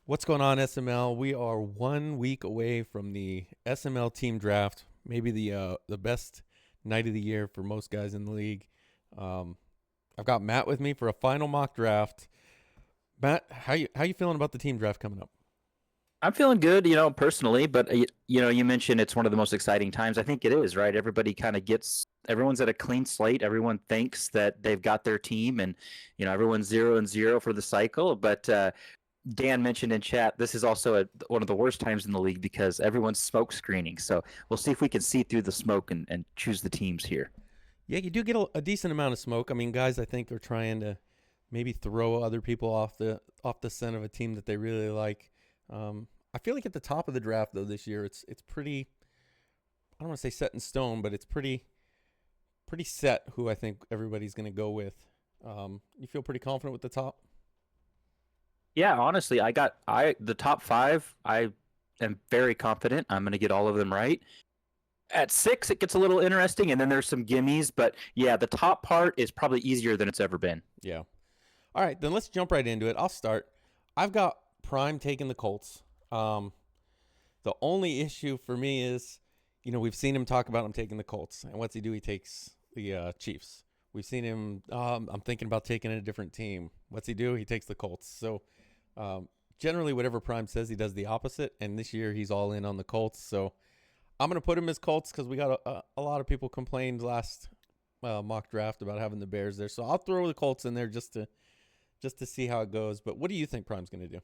What's going on, SML? We are 1 week away from the SML team draft, maybe the best night of the year for most guys in the league. Um, I've got Matt with me for a final mock draft. Matt, how you feeling about the team draft coming up? I'm feeling good, personally, but you mentioned it's one of the most exciting times. I think it is, right? Everybody kind of everyone's at a clean slate. Everyone thinks that they've got their team, and everyone's 0-0 for the cycle. But Dan mentioned in chat, this is also one of the worst times in the league because everyone's smoke screening. So we'll see if we can see through the smoke and choose the teams here. Yeah, you do get a decent amount of smoke. I mean, guys, I think are trying to maybe throw other people off the scent of a team that they really like. I feel like at the top of the draft though this year, it's pretty. I don't want to say set in stone, but it's pretty set who I think everybody's going to go with. You feel pretty confident with the top? Yeah, honestly, the top five. I am very confident I'm going to get all of them right. At six, it gets a little interesting, and then there's some gimmies. But yeah, the top part is probably easier than it's ever been. Yeah. All right, then let's jump right into it. I'll start. I've got Prime taking the Colts. The only issue for me is, we've seen him talk about him taking the Colts, and what's he do? He takes the Chiefs. We've seen him. I'm thinking about taking a different team. What's he do? He takes the Colts. So generally, whatever Prime says, he does the opposite. And this year, he's all in on the Colts. So I'm going to put him as Colts because we got a lot of people complained last mock draft about having the Bears there. So I'll throw the Colts in there just to see how it goes. But what do you think Prime's going to do?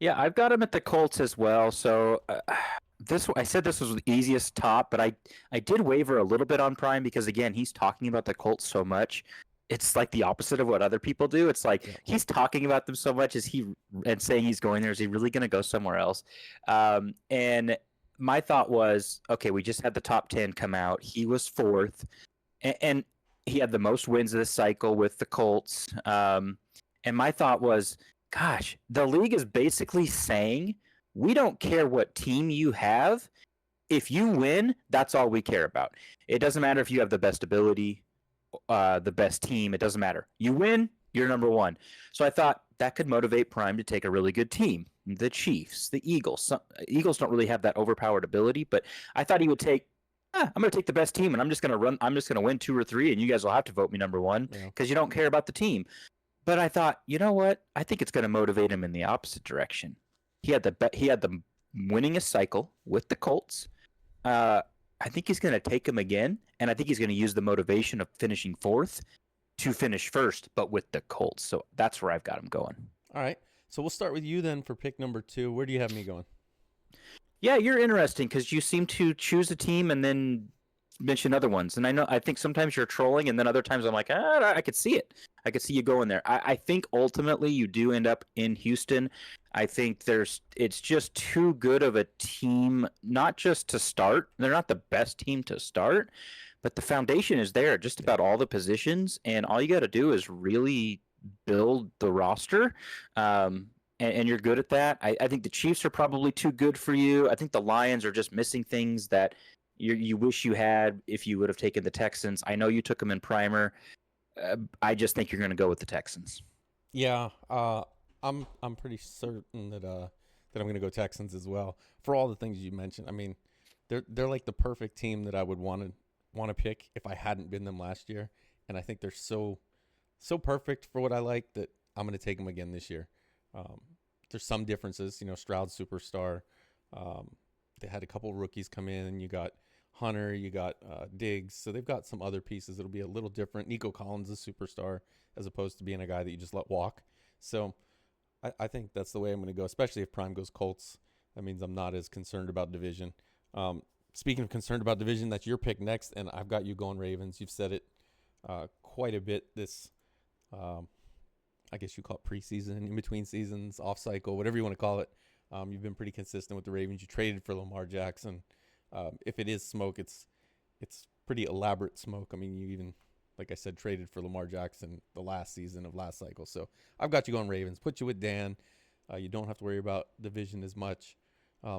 Yeah, I've got him at the Colts as well. So I said this was the easiest top, but I did waver a little bit on Prime because again, he's talking about the Colts so much. It's like the opposite of what other people do. It's like Yeah. he's talking about them so much, and saying he's going there. Is he really going to go somewhere else? And my thought was, okay, we just had the top 10 come out. He was fourth, and he had the most wins of this cycle with the Colts. And my thought was, gosh, the league is basically saying we don't care what team you have. If you win, that's all we care about. It doesn't matter if you have the best ability, the best team. It doesn't matter. You win, you're number one. So I thought that could motivate Prime to take a really good team. The Chiefs, the Eagles. Eagles don't really have that overpowered ability, but I thought he would take. I'm going to take the best team, and I'm just going to run. I'm just going to win two or three, and you guys will have to vote me number one Yeah. because you don't care about the team. But I thought, you know what? I think it's going to motivate him in the opposite direction. He had the winningest cycle with the Colts. I think he's going to take him again, and I think he's going to use the motivation of finishing fourth to finish first, but with the Colts. So that's where I've got him going. All right. So we'll start with you then for pick number two. Where do you have me going? Yeah, you're interesting because you seem to choose a team and then mention other ones. And I think sometimes you're trolling, and then other times I'm like, I could see it. I could see you going there. I think ultimately you do end up in Houston. I think it's just too good of a team, not just to start. They're not the best team to start, but the foundation is there, just Yeah. about all the positions, and all you got to do is really build the roster. And you're good at that. I think the Chiefs are probably too good for you. I think the Lions are just missing things that you wish you had if you would have taken the Texans. I know you took them in primer. I just think you're going to go with the Texans. Yeah. I'm pretty certain that I'm going to go Texans as well for all the things you mentioned. I mean, they're like the perfect team that I would want to pick if I hadn't been them last year, and I think they're so perfect for what I like that I'm going to take them again this year. Um, there's some differences, Stroud's superstar. Um, they had a couple rookies come in. You got Hunter, you got Diggs, so they've got some other pieces that'll be a little different. Nico Collins is a superstar as opposed to being a guy that you just let walk. So I think that's the way I'm going to go, especially if Prime goes Colts. That means I'm not as concerned about division. Speaking of concerned about division, that's your pick next, and I've got you going Ravens. You've said it quite a bit this, um, I guess you call it preseason, in between seasons, off cycle, whatever you want to call it. You've been pretty consistent with the Ravens. You traded for Lamar Jackson. If it is smoke, it's pretty elaborate smoke. I mean, you even, like I said, traded for Lamar Jackson the last season of last cycle. So I've got you going Ravens. Put you with Dan. You don't have to worry about division as much.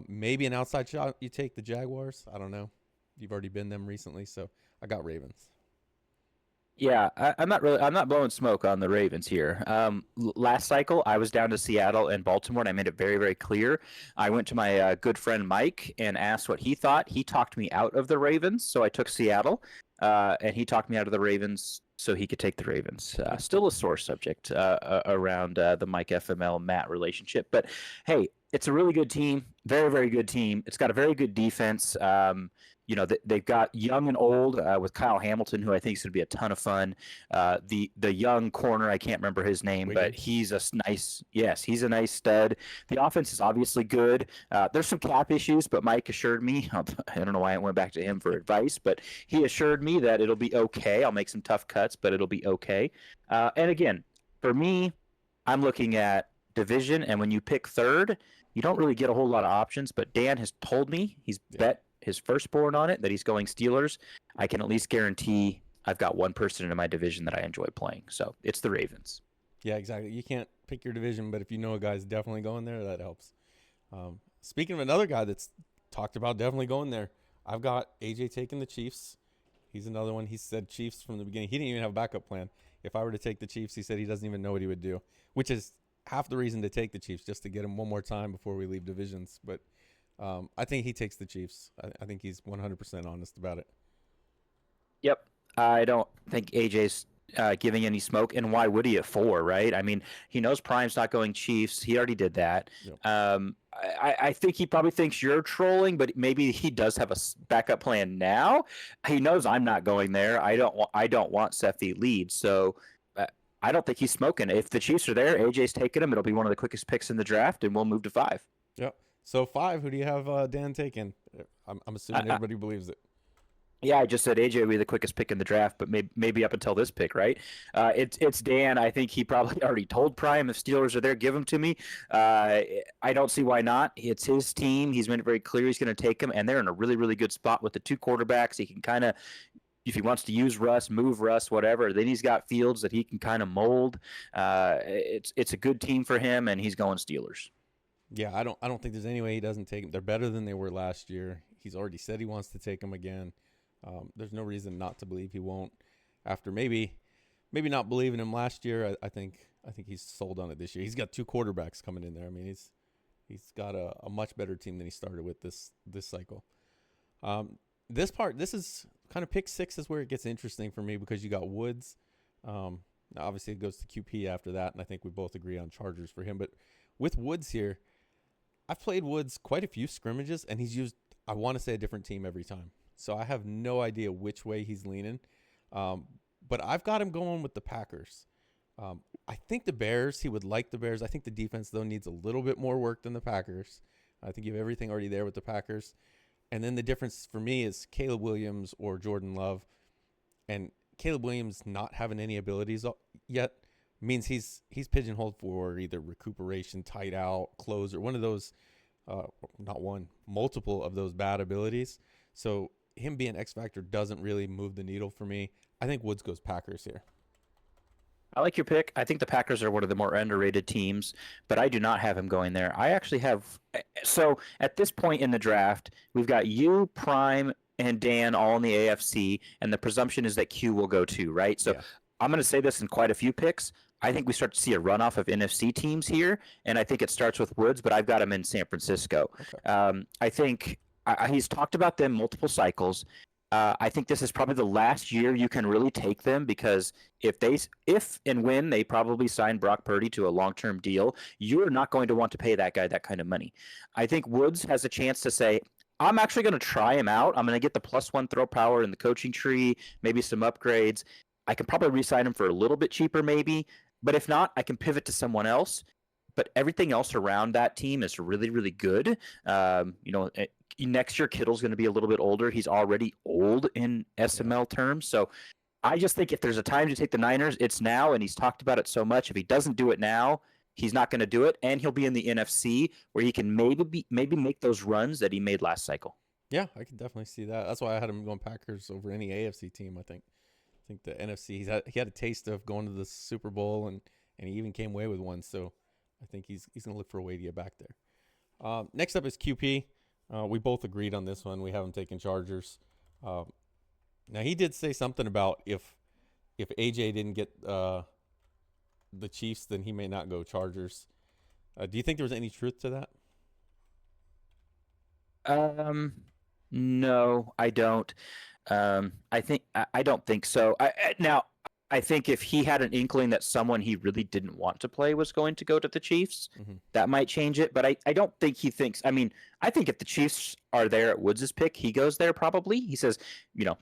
Maybe an outside shot you take the Jaguars. I don't know. You've already been them recently, so I got Ravens. Yeah, I'm not blowing smoke on the Ravens here. Last cycle, I was down to Seattle and Baltimore, and I made it very, very clear. I went to my good friend Mike and asked what he thought. He talked me out of the Ravens, so I took Seattle, and he talked me out of the Ravens so he could take the Ravens. Still a sore subject around the Mike FML Matt relationship, but hey, it's a really good team, very, very good team. It's got a very good defense. They've got young and old with Kyle Hamilton, who I think is going to be a ton of fun. The young corner, I can't remember his name, but Wiggins. he's he's a nice stud. The offense is obviously good. There's some cap issues, but Mike assured me, I don't know why I went back to him for advice, but he assured me that it'll be okay. I'll make some tough cuts, but it'll be okay. And again, for me, I'm looking at division, and when you pick third, you don't really get a whole lot of options, but Dan has told me he's bet his firstborn on it that he's going Steelers. I can at least guarantee I've got one person in my division that I enjoy playing. So it's the Ravens. Yeah, exactly. You can't pick your division, but if you know a guy's definitely going there, that helps. Speaking of another guy that's talked about definitely going there, I've got AJ taking the Chiefs. He's another one. He said Chiefs from the beginning. He didn't even have a backup plan. If I were to take the Chiefs, he said he doesn't even know what he would do, which is half the reason to take the Chiefs, just to get him one more time before we leave divisions. But I think he takes the Chiefs. I think he's 100% honest about it. Yep. I don't think AJ's giving any smoke. And why would he at 4, right? I mean, he knows Prime's not going Chiefs. He already did that. Yep. I think he probably thinks you're trolling, but maybe he does have a backup plan now. He knows I'm not going there. I don't want Seffi lead. So I don't think he's smoking. If the Chiefs are there, AJ's taking him. It'll be one of the quickest picks in the draft, and we'll move to 5. Yep. So 5, who do you have Dan taking? I'm assuming everybody believes it. Yeah, I just said AJ would be the quickest pick in the draft, but maybe up until this pick, right? It's Dan. I think he probably already told Prime if Steelers are there, give them to me. I don't see why not. It's his team. He's made it very clear he's going to take them, and they're in a really, really good spot with the 2 quarterbacks. He can kind of, if he wants to use Russ, move Russ, whatever. Then he's got Fields that he can kind of mold. It's a good team for him, and he's going Steelers. Yeah, I don't think there's any way he doesn't take them. They're better than they were last year. He's already said he wants to take them again. There's no reason not to believe he won't. After maybe not believing him last year, I think he's sold on it this year. He's got 2 quarterbacks coming in there. I mean, he's got a much better team than he started with this cycle. This is kind of pick 6 is where it gets interesting for me because you got Woods. Now obviously it goes to QP after that, and I think we both agree on Chargers for him. But with Woods here, I've played Woods quite a few scrimmages, and he's used, I want to say, a different team every time. So I have no idea which way he's leaning. But I've got him going with the Packers. I think the Bears, he would like the Bears. I think the defense, though, needs a little bit more work than the Packers. I think you have everything already there with the Packers. And then the difference for me is Caleb Williams or Jordan Love. And Caleb Williams not having any abilities yet means he's pigeonholed for either recuperation, tight out, closer, one of those, not one, multiple of those bad abilities. So him being X Factor doesn't really move the needle for me. I think Woods goes Packers here. I like your pick. I think the Packers are one of the more underrated teams, but I do not have him going there. I actually have. So at this point in the draft, we've got you, Prime, and Dan all in the AFC, and the presumption is that Q will go too, right? So yeah. I'm going to say this in quite a few picks. I think we start to see a runoff of NFC teams here, and I think it starts with Woods, but I've got him in San Francisco. Okay. I think he's talked about them multiple cycles. I think this is probably the last year you can really take them because if and when they probably sign Brock Purdy to a long-term deal, you are not going to want to pay that guy that kind of money. I think Woods has a chance to say, I'm actually going to try him out. I'm going to get the +1 throw power in the coaching tree, maybe some upgrades. I can probably re-sign him for a little bit cheaper maybe, but if not, I can pivot to someone else. But everything else around that team is really, really good. Next year, Kittle's going to be a little bit older. He's already old in SML terms. So I just think if there's a time to take the Niners, it's now, and he's talked about it so much. If he doesn't do it now, he's not going to do it, and he'll be in the NFC where he can maybe make those runs that he made last cycle. Yeah, I can definitely see that. That's why I had him going Packers over any AFC team, I think. I think the NFC, he had a taste of going to the Super Bowl, and he even came away with one. So I think he's going to look for a way to get back there. Next up is QP. We both agreed on this one. We haven't taken Chargers. Now, he did say something about if if AJ didn't get the Chiefs, then he may not go Chargers. Do you think there was any truth to that? Um, no, I don't. I don't think so. Now I think if he had an inkling that someone he really didn't want to play was going to go to the Chiefs, Mm-hmm. that might change it. But I don't think he thinks. I mean, I think if the Chiefs are there at Woods' pick, he goes there probably. He says,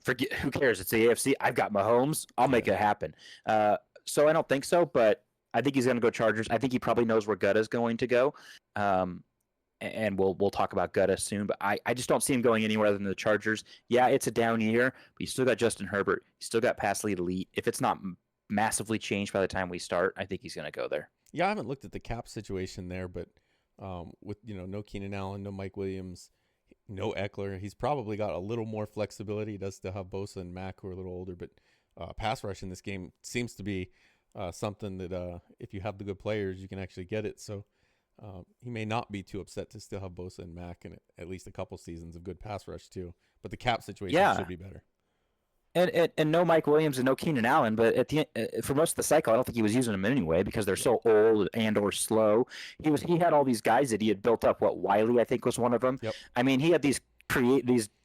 forget who cares? It's the AFC. I've got Mahomes. I'll make Yeah. it happen. So I don't think so, but I think he's going to go Chargers. I think he probably knows where Gutta's going to go. And we'll talk about Gutta soon, but I just don't see him going anywhere other than the Chargers. Yeah, it's a down year, but you still got Justin Herbert. You still got pass lead elite. If it's not massively changed by the time we start, I think he's going to go there. Yeah, I haven't looked at the cap situation there, but with no Keenan Allen, no Mike Williams, no Eckler, he's probably got a little more flexibility. He does still have Bosa and Mack who are a little older, but pass rush in this game seems to be something that if you have the good players, you can actually get it. So he may not be too upset to still have Bosa and Mack and at least a couple seasons of good pass rush too. But the cap situation should be better. And no Mike Williams and no Keenan Allen, but at the for most of the cycle, I don't think he was using them anyway because they're so old and or slow. He had all these guys that he had built up. What Wiley, I think, was one of them. Yep. I mean, he had these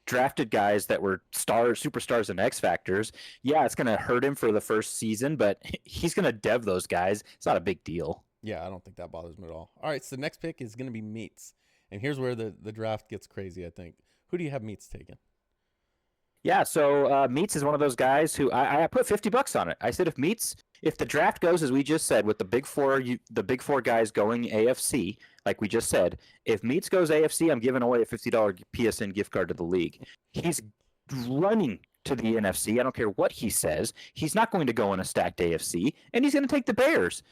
drafted guys that were superstars, and X factors. Yeah, it's going to hurt him for the first season, but he's going to dev those guys. It's not a big deal. Yeah, I don't think that bothers me at all. All right, so the next pick is going to be Meats. And here's where the draft gets crazy, I think. Who do you have Meats taking? Yeah, so Meats is one of those guys who I put $50 on it. I said if the draft goes as we just said with the big four guys going AFC, like we just said, if Meats goes AFC, I'm giving away a $50 PSN gift card to the league. He's running to the NFC. I don't care what he says. He's not going to go in a stacked AFC, and he's going to take the Bears.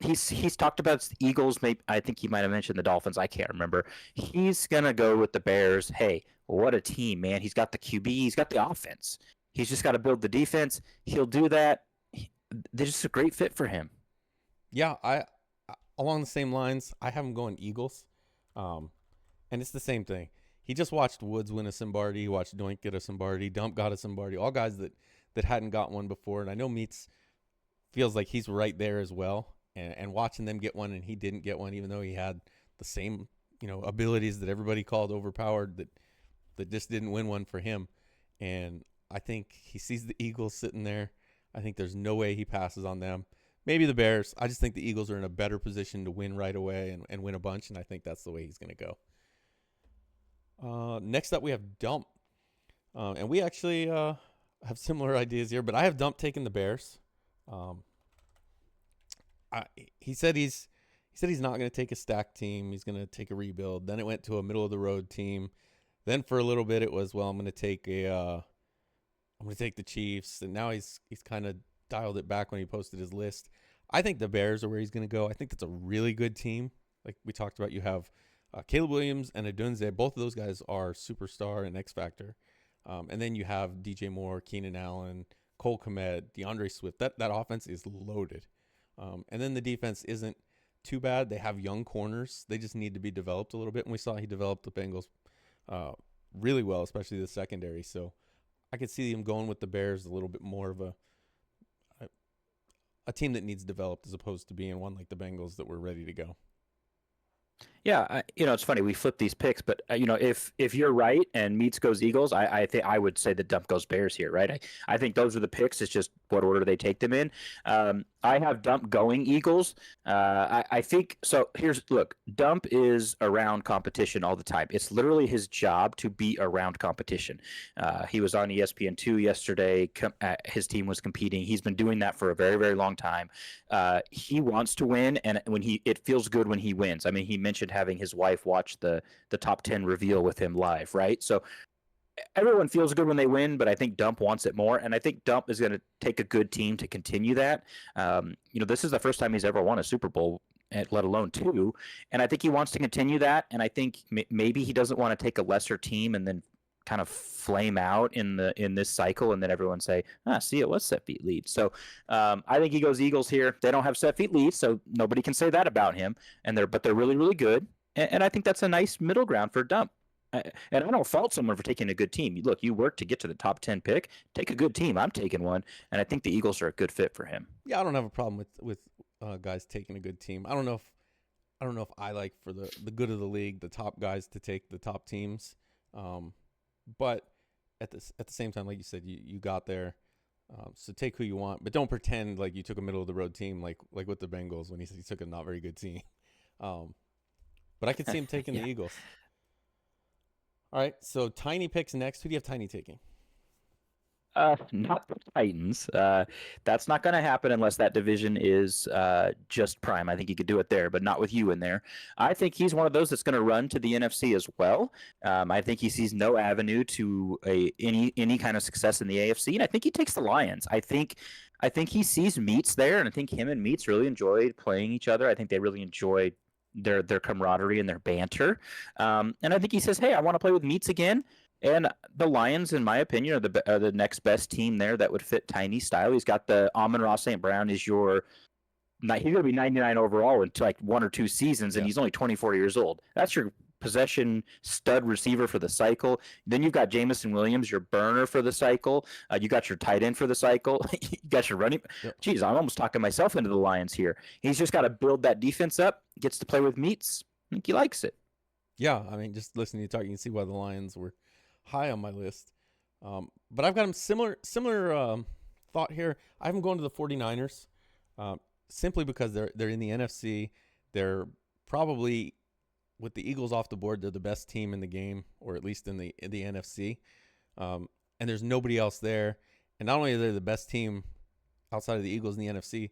He's talked about the Eagles. Maybe I think he might have mentioned the Dolphins. I can't remember. He's gonna go with the Bears. Hey, what a team, man! He's got the QB. He's got the offense. He's just got to build the defense. He'll do that. They're just a great fit for him. Yeah, I along the same lines. I have him going Eagles, and it's the same thing. He just watched Woods win a Simbardi. He watched Doink get a Simbardi. Dump got a Simbardi. All guys that hadn't got one before, and I know Meats feels like he's right there as well. And watching them get one and he didn't get one, even though he had the same, abilities that everybody called overpowered, that just didn't win one for him. And I think he sees the Eagles sitting there. I think there's no way he passes on them. Maybe the Bears. I just think the Eagles are in a better position to win right away and win a bunch, and I think that's the way he's going to go. Next up, we have Dump. And we actually have similar ideas here, but I have Dump taking the Bears. He said he's not going to take a stacked team. He's going to take a rebuild. Then it went to a middle of the road team. Then for a little bit it was, well, I'm going to take the Chiefs. And now he's kind of dialed it back when he posted his list. I think the Bears are where he's going to go. I think that's a really good team. Like we talked about, you have Caleb Williams and Adunze. Both of those guys are superstar and X Factor. And then you have DJ Moore, Keenan Allen, Cole Kmet, DeAndre Swift. That offense is loaded. And then the defense isn't too bad. They have young corners. They just need to be developed a little bit. And we saw he developed the Bengals really well, especially the secondary. So I could see him going with the Bears a little bit more of a team that needs developed as opposed to being one like the Bengals that were ready to go. Yeah, it's funny we flip these picks, but if you're right and Meats goes Eagles, I think I would say that Dump goes Bears here, right? I think those are the picks. It's just what order they take them in. I have Dump going Eagles. I think so. Look, Dump is around competition all the time. It's literally his job to be around competition. He was on ESPN2 yesterday. His team was competing. He's been doing that for a very, very long time. He wants to win, and it feels good when he wins. I mean, he mentioned having his wife watch the top 10 reveal with him live, right? So everyone feels good when they win, but I think Dump wants it more, and I think Dump is going to take a good team to continue that. This is the first time he's ever won a Super Bowl, let alone two, and I think he wants to continue that, and I think maybe he doesn't want to take a lesser team and then kind of flame out in this cycle, and then everyone say, see, it was set feet lead. So I think he goes Eagles here. They don't have set feet lead, so nobody can say that about him, but they're really, really good, and I think that's a nice middle ground for Dump. And I don't fault someone for taking a good team. Look, you work to get to the top 10 pick. Take a good team. I'm taking one, and I think the Eagles are a good fit for him. Yeah, I don't have a problem with guys taking a good team. I don't know if I like for the good of the league the top guys to take the top teams, um, but at the same time, like you said, you got there. So take who you want, but don't pretend like you took a middle of the road team, like with the Bengals when he said he took a not very good team. Um, but I could see him taking the Yeah. Eagles. All right, so Tiny picks next. Who do you have Tiny taking? Not the Titans. That's not going to happen unless that division is just prime. I think he could do it there, but not with you in there. I think he's one of those that's going to run to the NFC as well. I think he sees no avenue to any kind of success in the AFC, and I think he takes the Lions. I think he sees Meats there, and I think him and Meats really enjoyed playing each other. I think they really enjoyed their camaraderie and their banter. And I think he says, "Hey, I want to play with Meats again." And the Lions, in my opinion, are the next best team there that would fit Tiny's style. He's got the Amon-Ra St. Brown is your he's going to be 99 overall in like 1 or 2 seasons, and Yeah, he's only 24 years old. That's your possession stud receiver for the cycle. Then you've got Jamison Williams, your burner for the cycle. You got your tight end for the cycle. You got your running. yep. Geez, I'm almost talking myself into the Lions here. He's just got to build that defense up. Gets to play with Meats. I think he likes it. Yeah, I mean, just listening to you talk, you can see why the Lions were high on my list. But I've got him similar thought here. I have him going to the 49ers simply because they're in the NFC. They're probably, with the Eagles off the board, they're the best team in the game, or at least in the NFC. And there's nobody else there. And not only are they the best team outside of the Eagles in the NFC,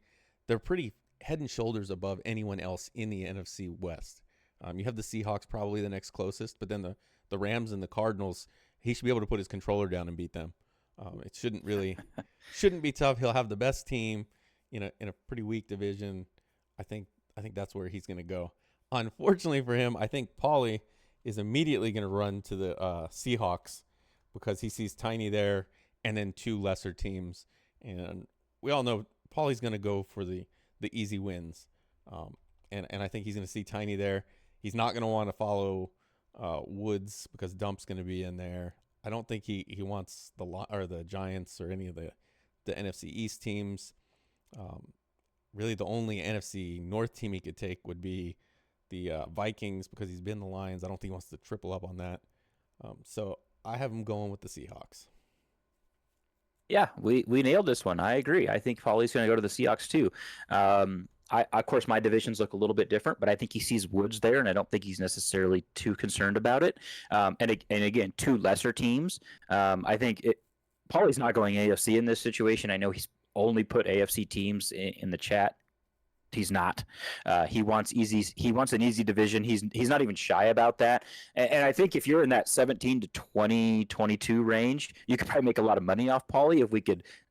they're pretty head and shoulders above anyone else in the NFC West. You have the Seahawks probably the next closest, but then the Rams and the Cardinals, he should be able to put his controller down and beat them. It shouldn't be tough. He'll have the best team in a pretty weak division. I think that's where he's going to go. Unfortunately for him, I think Paulie is immediately going to run to the Seahawks because he sees Tiny there and then two lesser teams. And we all know Paulie's going to go for the easy wins. And I think he's going to see Tiny there. He's not going to want to follow Woods because Dump's going to be in there. I don't think he wants the Giants or any of the NFC East teams. Really, the only NFC North team he could take would be the Vikings because he's been the Lions. I don't think he wants to triple up on that. So I have him going with the Seahawks. Yeah, we nailed this one. I agree. I think Paulie's going to go to the Seahawks too. Of course, my divisions look a little bit different, but I think he sees Woods there, and I don't think he's necessarily too concerned about it. And again, two lesser teams. I think Paulie's not going AFC in this situation. I know he's only put AFC teams in the chat. He's not. He wants easy. He wants an easy division. He's not even shy about that. And I think if you're in that 17 to 20, 22 range, you could probably make a lot of money off Paulie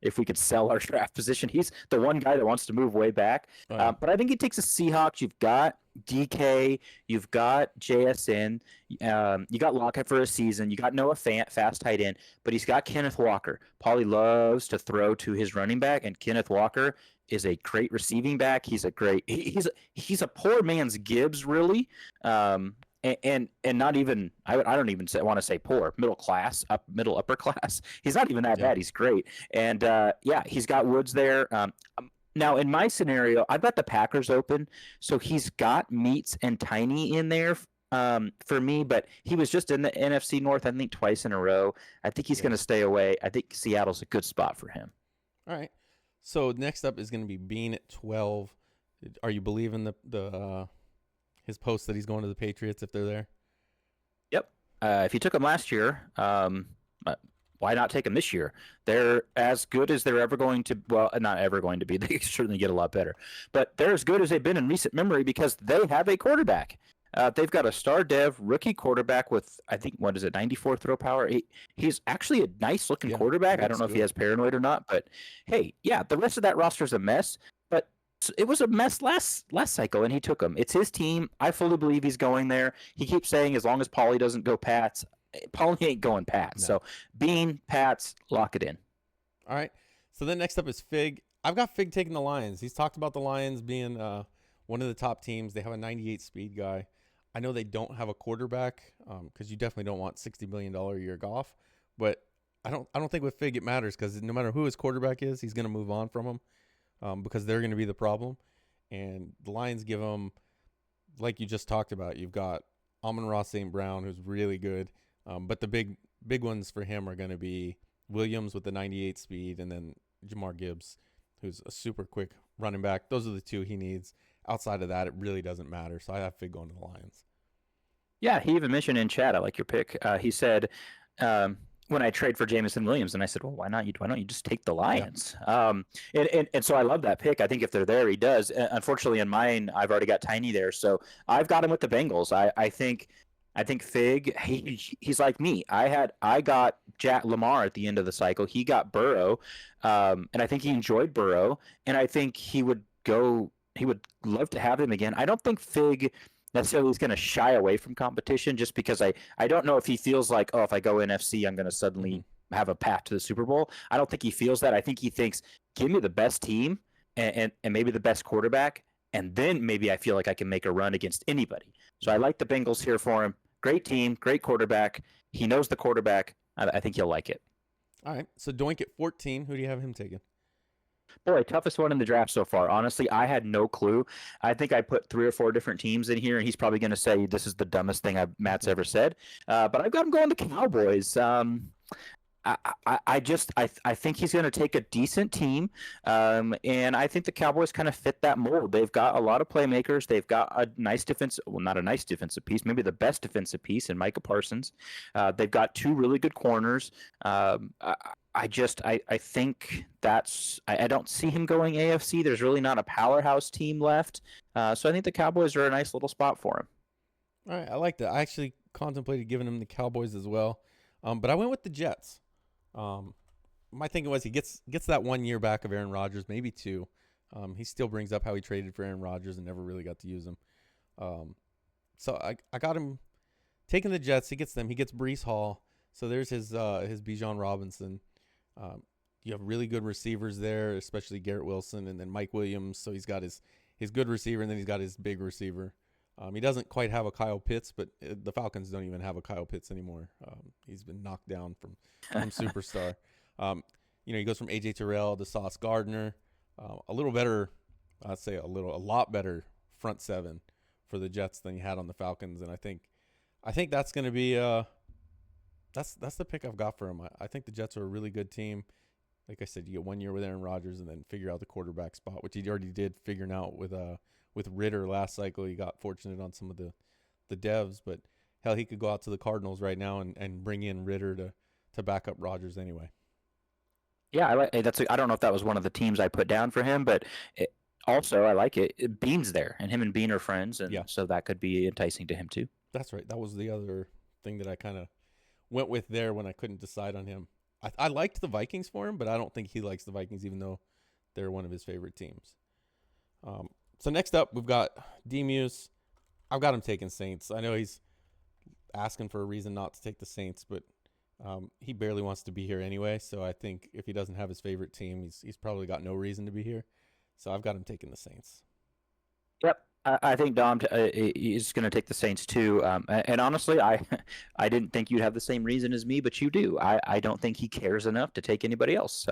if we could sell our draft position. He's the one guy that wants to move way back. But I think he takes the Seahawks. You've got DK. You've got JSN. You got Lockett for a season. You got Noah Fant, fast tight end. But he's got Kenneth Walker. Paulie loves to throw to his running back, and Kenneth Walker is a great receiving back. He's a poor man's Gibbs, really, and not even I don't even want to say poor, middle class, middle upper class. He's not even that bad. He's great, and yeah, he's got Woods there. Now in my scenario, I've got the Packers open, so he's got Meats and Tiny in there. For me, but he was just in the NFC North, I think, twice in a row. I think he's going to stay away. I think Seattle's a good spot for him. All right. So next up is going to be Bean at 12. Are you believing the his post that he's going to the Patriots if they're there? Yep. If you took him last year, why not take him this year? They're as good as they're ever going to. Well, not ever going to be. They certainly get a lot better, but they're as good as they've been in recent memory because they have a quarterback. They've got a star dev rookie quarterback with, I think, 94 throw power. He's actually a nice looking quarterback. I don't know if he has paranoid or not, but hey, yeah, the rest of that roster is a mess. But it was a mess last cycle, and he took him. It's his team. I fully believe he's going there. He keeps saying as long as Paulie doesn't go Pats, Paulie ain't going Pats. No. So Bean, Pats, lock it in. All right. So then next up is Fig. I've got Fig taking the Lions. He's talked about the Lions being one of the top teams. They have a 98 speed guy. I know they don't have a quarterback because you definitely don't want $60 million a year Goff, but I don't think with Fig it matters because no matter who his quarterback is, he's going to move on from him because they're going to be the problem. And the Lions give him, like you just talked about, you've got Amon-Ra St. Brown, who's really good, but the big ones for him are going to be Williams with the 98 speed, and then Jamar Gibbs, who's a super quick running back. Those are the two he needs. Outside of that, it really doesn't matter. So I have Fig going to the Lions. Yeah, he even mentioned in chat, I like your pick. He said, when I trade for Jameson Williams, and I said, well, why not? Why don't you just take the Yeah. Lions? And so I love that pick. I think if they're there, he does. Unfortunately, in mine, I've already got Tiny there, so I've got him with the Bengals. I think Fig, he's like me. I got Jack Lamar at the end of the cycle. He got Burrow, and I think he enjoyed Burrow, and I think he would go. He would love to have him again. I don't think Fig necessarily is going to shy away from competition just because I don't know if he feels like, oh, if I go NFC, I'm going to Mm-hmm. suddenly have a path to the Super Bowl. I don't think he feels that. I think he thinks, give me the best team and maybe the best quarterback, and then maybe I feel like I can make a run against anybody. So I Yeah. like the Bengals here for him. Great team, great quarterback. He knows the quarterback. I think he'll like it. All right. So Doink at 14. Who do you have him taking? Boy, toughest one in the draft so far. Honestly, I had no clue. I think I put 3 or 4 different teams in here, and he's probably going to say this is the dumbest thing Matt's ever said. But I've got him going to Cowboys. I think he's going to take a decent team, and I think the Cowboys kind of fit that mold. They've got a lot of playmakers. They've got a nice defense, well, not a nice defensive piece, maybe the best defensive piece in Micah Parsons. They've got 2 really good corners. I think I don't see him going AFC. There's really not a powerhouse team left, so I think the Cowboys are a nice little spot for him. All right. I like that. I actually contemplated giving him the Cowboys as well, but I went with the Jets. Um, my thinking was he gets that 1 year back of Aaron Rodgers, maybe 2. He still brings up how he traded for Aaron Rodgers and never really got to use him. Um, so I got him taking the Jets. He gets them. He gets Brees Hall. So there's his Bijan Robinson. You have really good receivers there, especially Garrett Wilson and then Mike Williams. So he's got his good receiver and then he's got his big receiver. He doesn't quite have a Kyle Pitts, but the Falcons don't even have a Kyle Pitts anymore. He's been knocked down from superstar. He goes from AJ Terrell to Sauce Gardner. A little better, I'd say a lot better front seven for the Jets than he had on the Falcons, and I think that's going to be that's the pick I've got for him. I think the Jets are a really good team. Like I said, you get 1 year with Aaron Rodgers and then figure out the quarterback spot, which he already did figuring out with Ritter last cycle. He got fortunate on some of the devs, but hell, he could go out to the Cardinals right now and bring in Ritter to back up Rodgers anyway. Yeah, I don't know if that was one of the teams I put down for him, but also I like it. Bean's there, and him and Bean are friends, and Yeah, so that could be enticing to him too. that's right. That was the other thing that I kind of went with there when I couldn't decide on him. I liked the Vikings for him, but I don't think he likes the Vikings, even though they're one of his favorite teams. So next up, we've got D-Muse. I've got him taking Saints. I know he's asking for a reason not to take the Saints, but he barely wants to be here anyway. So I think if he doesn't have his favorite team, he's probably got no reason to be here. So I've got him taking the Saints. Yep. I think Dom is going to take the Saints too. And honestly, I didn't think you'd have the same reason as me, but you do. I don't think he cares enough to take anybody else.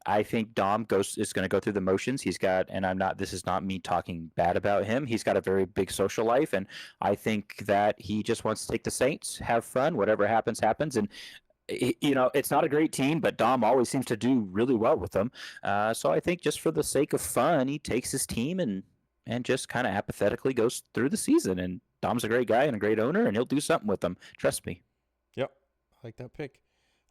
I think Dom is going to go through the motions. He's got, and I'm not. This is not me talking bad about him. He's got a very big social life, and I think that he just wants to take the Saints, have fun, whatever happens, happens, and it's not a great team, but Dom always seems to do really well with them. So I think just for the sake of fun, he takes his team and just kind of apathetically goes through the season. And Dom's a great guy and a great owner, and he'll do something with them. Trust me. Yep, I like that pick.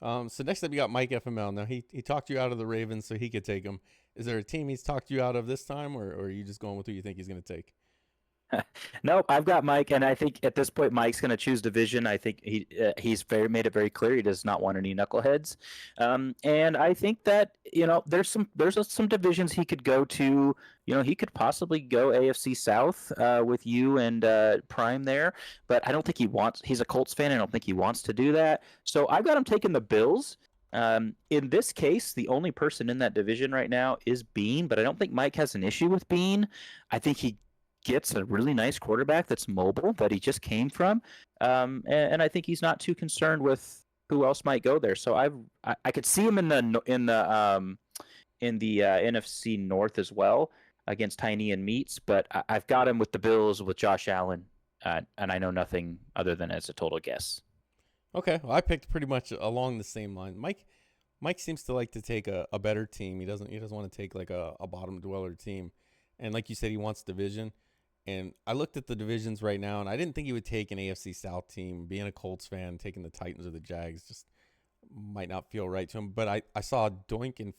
So next up, you got Mike FML. Now he talked you out of the Ravens, so he could take him. Is there a team he's talked you out of this time, or are you just going with who you think he's going to take? No, I've got Mike, and I think at this point Mike's going to choose division. I think he's made it very clear he does not want any knuckleheads, and I think that there's some divisions he could go to. He could possibly go AFC South with you and Prime there, but I don't think he wants. He's a Colts fan. I don't think he wants to do that. So I've got him taking the Bills. In this case, the only person in that division right now is Bean, but I don't think Mike has an issue with Bean. I think he gets a really nice quarterback that's mobile that he just came from, and I think he's not too concerned with who else might go there. So I could see him in the NFC North as well against Tiny and Meats, but I've got him with the Bills with Josh Allen, and I know nothing other than as a total guess. Okay, well, I picked pretty much along the same line. Mike seems to like to take a better team. He doesn't want to take like a bottom dweller team, and like you said, he wants division. And I looked at the divisions right now, and I didn't think he would take an AFC South team. Being a Colts fan, taking the Titans or the Jags just might not feel right to him. But I saw Doink and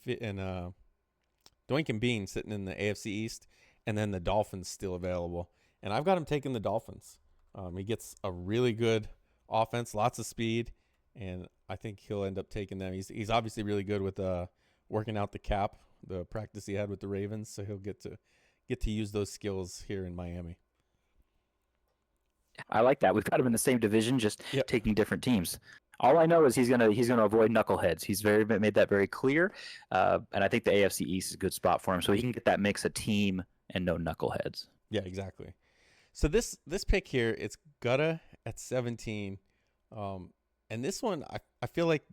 Bean sitting in the AFC East, and then the Dolphins still available. And I've got him taking the Dolphins. He gets a really good offense, lots of speed, and I think he'll end up taking them. He's obviously really good with working out the cap, the practice he had with the Ravens, so he'll get to use those skills here in Miami. I like that. We've got him in the same division, just Yep. taking different teams. All I know is he's gonna avoid knuckleheads. He's made that very clear, and I think the AFC East is a good spot for him, so he can get that mix of team and no knuckleheads. Yeah, exactly. So this pick here, it's Gutta at 17. And this one, I feel like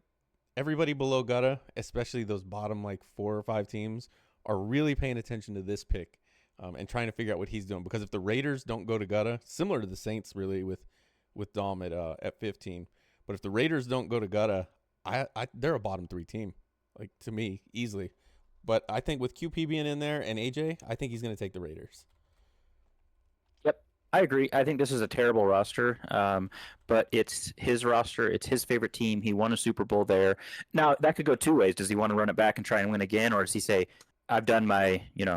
everybody below Gutta, especially those bottom like 4 or 5 teams, are really paying attention to this pick and trying to figure out what he's doing. Because if the Raiders don't go to Gutta, similar to the Saints really with Dom at 15, but if the Raiders don't go to Gutta, they're a bottom 3 team, like to me easily. But I think with QP being in there and AJ, I think he's going to take the Raiders. Yep, I agree. I think this is a terrible roster, but it's his roster. It's his favorite team. He won a Super Bowl there. Now that could go two ways. Does he want to run it back and try and win again, or does he say, I've done my, Yeah.